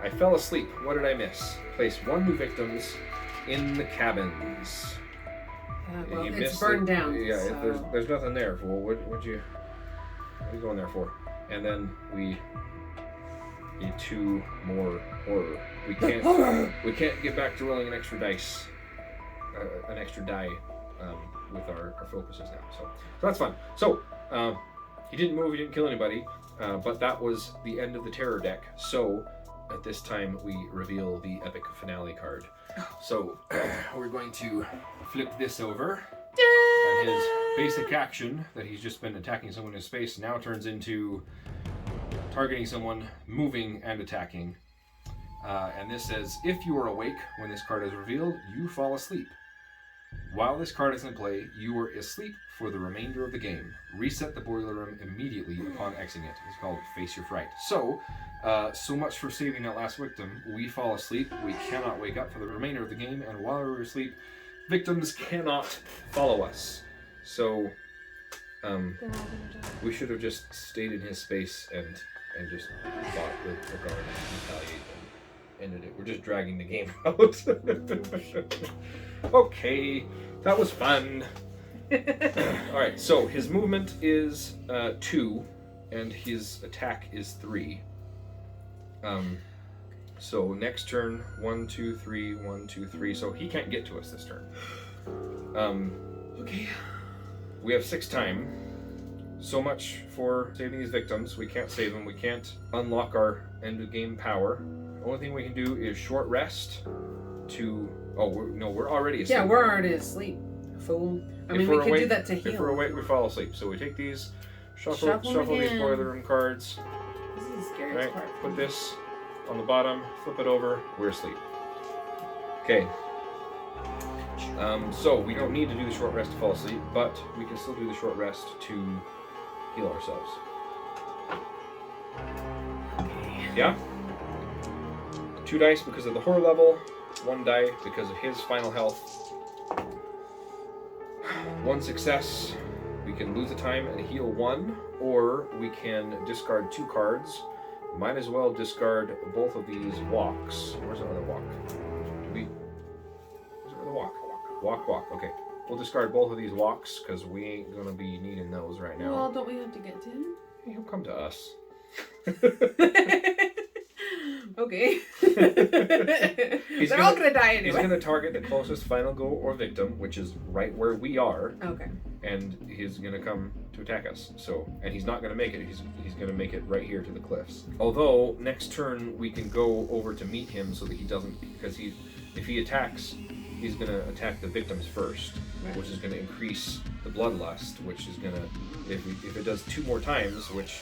I fell asleep. What did I miss? Place 1 new victims in the cabins. well, it's burned down. Yeah, so. there's nothing there. Well, what are you going there for? And then we need 2 more horror. We can't get back to rolling an extra dice, an extra die with our focuses now. So that's fun. So he didn't move. He didn't kill anybody. But that was the end of the terror deck. So at this time we reveal the epic finale card. So we're going to flip this over. And his basic action that he's just been attacking someone in space now turns into targeting someone, moving, and attacking. And this says, if you are awake when this card is revealed, you fall asleep. While this card is in play, you are asleep for the remainder of the game. Reset the boiler room immediately upon exiting it. It's called Face Your Fright. So much for saving that last victim. We fall asleep. We cannot wake up for the remainder of the game, and while we're asleep, victims cannot follow us. So we should have just stayed in his space and just fought with the guard and retaliate and ended it. We're just dragging the game out. Okay, that was fun. Alright, so his movement is 2 and his attack is 3. So next turn, 1, 2, 3, 1, 2, 3. So he can't get to us this turn. Okay. We have 6 time. So much for saving these victims. We can't save them. We can't unlock our end of game power. The only thing we can do is short rest to. Oh we're already asleep. Yeah, we're already asleep. Fool. I mean, we could do that to heal. If we're awake, we fall asleep. So we take these, shuffle these boiler room cards. This is the scariest part. Put this on the bottom, flip it over, we're asleep. Okay. So we don't need to do the short rest to fall asleep, but we can still do the short rest to heal ourselves. Okay. Yeah? 2 dice because of the horror level, 1 die because of his final health. 1 success, we can lose a time and heal 1, or we can discard 2 cards. Might as well discard both of these walks. Where's our other walk? Where's our other walk? Walk. Okay. We'll discard both of these walks because we ain't gonna be needing those right now. Well, don't we have to get to him? He'll come to us. Okay. They're all gonna die anyway. He's gonna target the closest final goal or victim, which is right where we are. Okay. And he's gonna come to attack us. And he's not gonna make it. He's gonna make it right here to the cliffs. Although next turn we can go over to meet him so that he doesn't, because if he attacks, he's gonna attack the victims first, which is gonna increase the bloodlust, which is gonna, if it does 2 more times, which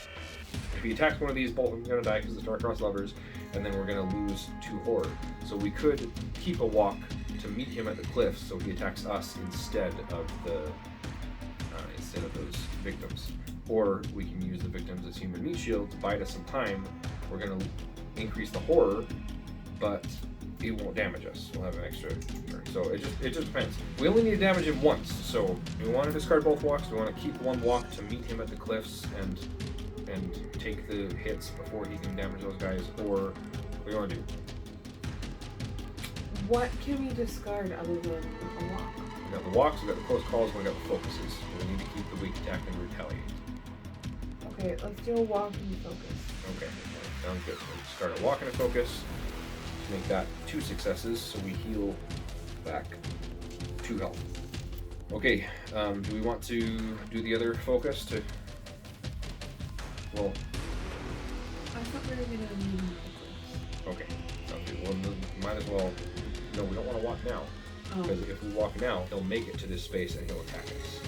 if he attacks one of these, both of them are gonna die because it's Dark Cross lovers, and then we're gonna lose 2 horror. So we could keep a walk to meet him at the cliffs, so he attacks us instead of those victims. Or we can use the victims as human meat shield to bide us some time. We're gonna increase the horror, but it won't damage us. We'll have an extra turn. So it just depends. We only need to damage him once. So do we want to discard both walks? Do we want to keep 1 walk to meet him at the cliffs and take the hits before he can damage those guys, or what do you want to do? What can we discard other than a walk? We got the walks, we got the close calls, we got the focuses. We need to keep the weak attack and retaliate. Okay, let's do a walk and focus. Okay, sounds good. We'll discard a walk and a focus. Make that 2 successes, so we heal back 2 health. Okay, do we want to do the other focus to... Well, I thought we were gonna move okay. Okay, well, might as well... No, we don't want to walk now. Because if we walk now, he'll make it to this space and he'll attack us.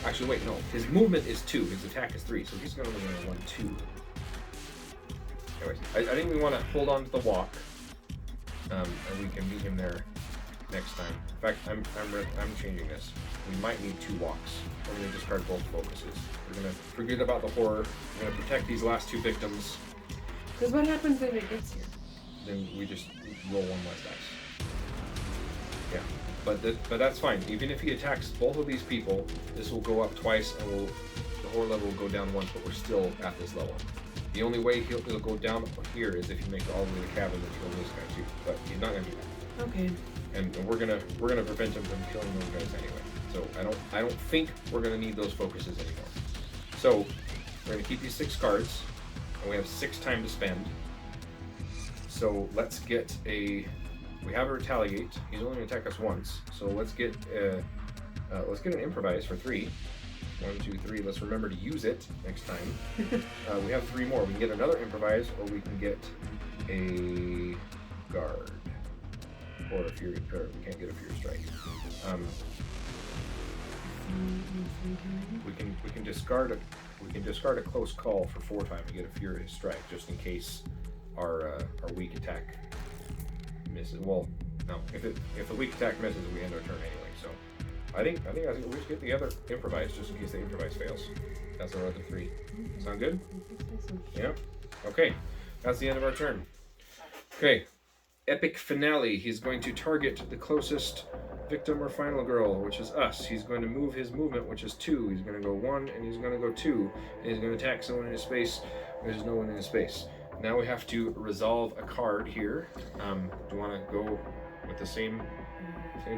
Actually, wait, no. His movement is 2, his attack is 3, so he's going to move in 1, 2. Anyways, I think we want to hold on to the walk, and we can meet him there next time. In fact, I'm changing this. We might need 2 walks. We're going to discard both focuses. We're going to forget about the horror. We're going to protect these last 2 victims. Because what happens when it gets here? Then we just roll 1 less dice. Yeah, but that's fine. Even if he attacks both of these people, this will go up twice, and the horror level will go down once, but we're still at this level. The only way it'll go down here is if you make it all the way to the cabin and kill this guy too. But he's not gonna do that. Okay. And we're gonna prevent him from killing those guys anyway. So I don't think we're gonna need those focuses anymore. So we're gonna keep these 6 cards, and we have 6 time to spend. So let's get a. We have a retaliate. He's only gonna attack us once. So let's get an improvise for 3. 1, 2, 3. Let's remember to use it next time. We have 3 more. We can get another improvise, or we can get a guard, or a fury. Or we can't get a fury strike. We can discard a close call for 4 time and get a furious strike, just in case our weak attack misses. Well, no. If the weak attack misses, we end our turn anyway. So. I think we just get the other improvise just in case the improvise fails. That's our other 3. Sound good? Yeah. Okay. That's the end of our turn. Okay. Epic finale. He's going to target the closest victim or final girl, which is us. He's going to move his movement, which is 2. He's going to go 1 and he's going to go 2, and he's going to attack someone in his space. There's no one in his space. Now we have to resolve a card here. Do you want to go with the same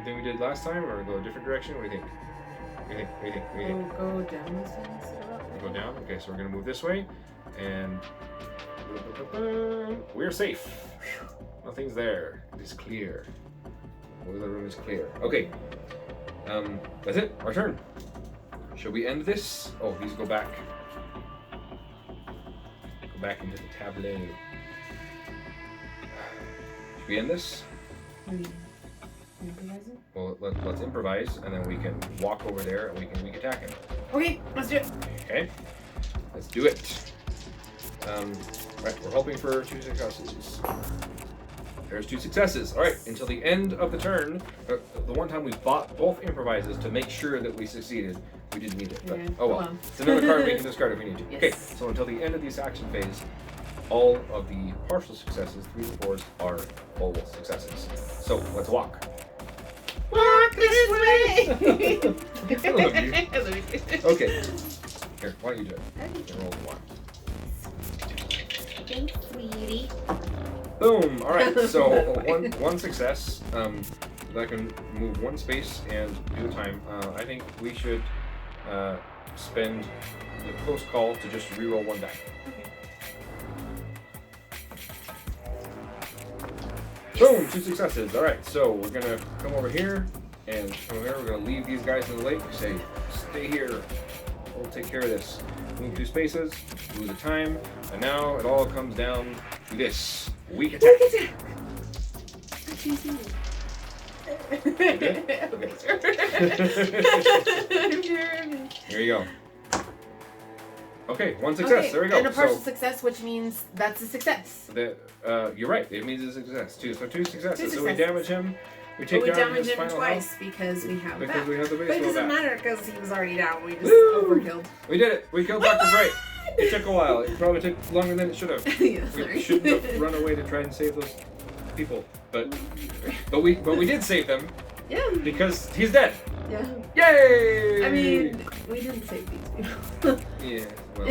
thing we did last time, or go a different direction? What do you think? What do you think? Go down this thing instead of up. Go down? Okay, so we're going to move this way, and we're safe. Nothing's there. It is clear. The room is clear. Okay. That's it. Our turn. Should we end this? Oh, these go back. Go back into the tableau. Should we end this? Improvising? Well, let's improvise, and then we can walk over there and we can weak attack him. Okay, let's do it. Okay, let's do it. Right, we're hoping for 2 successes. There's 2 successes. All right, until the end of the turn. The one time we bought both improvises to make sure that we succeeded, we didn't need it. But yeah. oh well. It's another card we can discard if we need to. Yes. Okay, so until the end of this action phase, all of the partial successes, 3 to 4s, are full successes. So let's walk. Walk this way! I love you. Okay. Here, why don't you do it? And roll the 1. Thanks, sweetie. Boom! Alright, so one success. That can move 1 space and do a time. I think we should spend the close call to just reroll 1 die. Okay. Boom! 2 successes. Alright, so we're gonna come over here and come over here. We're gonna leave these guys in the lake. Say, stay here. We'll take care of this. Move 2 spaces, lose the time, and now it all comes down to this. Weak attack. Weak attack. That's easy. Okay. I'm sure. Here you go. Okay, 1 success. Okay, there we go. and a partial success, which means that's a success. You're right. It means it's a success too. So 2 successes. 2 So we damage him. We take we down damage his him final twice health. because we have Because that. we have the But it baseball doesn't bat. matter because he was already down. We just Woo! overkilled. We did it. We killed Dr. Fright. It took a while. It probably took longer than it should have. Yeah, We sorry. shouldn't have run away to try and save those people. But we did save them Yeah. because he's dead. Yeah. Yay! I mean, we didn't save these people. Yeah. Well,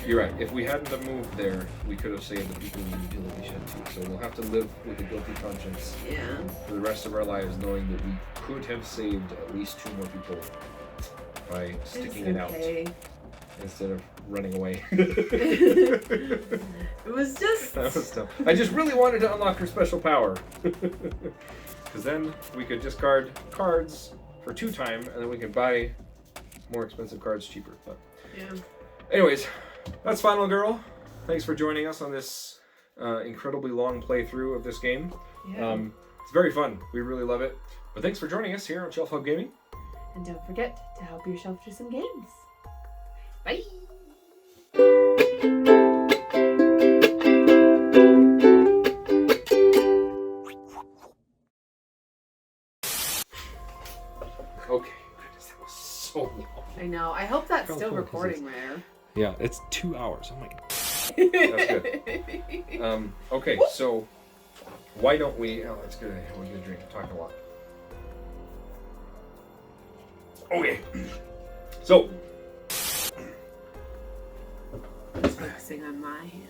you're right. If we hadn't have moved there, we could have saved the people we feel that we should too. So we'll have to live with a guilty conscience Yeah. for the rest of our lives, knowing that we could have saved at least 2 more people by sticking it out instead of running away. It was just. That was tough. I just really wanted to unlock her special power. Because then we could discard cards for 2 time, and then we can buy more expensive cards cheaper. But Yeah. anyways, that's Final Girl. Thanks for joining us on this incredibly long playthrough of this game. Yeah. It's very fun. We really love it. But thanks for joining us here on Shelf Hub Gaming. And don't forget to help yourself to some games. Bye. Okay, goodness, that was so long. I know. I hope that's How still long is recording there. Yeah, it's 2 hours. Oh my god. That's good. Okay, so why don't we? Oh, that's good. We're gonna drink. Talk a lot. Okay. So. Focusing on my hand.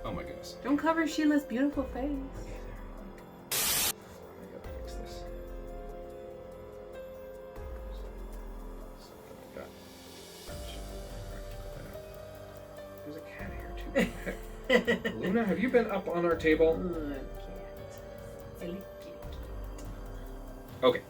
Oh my goodness. Don't cover Sheila's beautiful face. I gotta fix this. Something like that. There's a cat here too. Luna, have you been up on our table? Oh, cat. Silly kitty. Okay.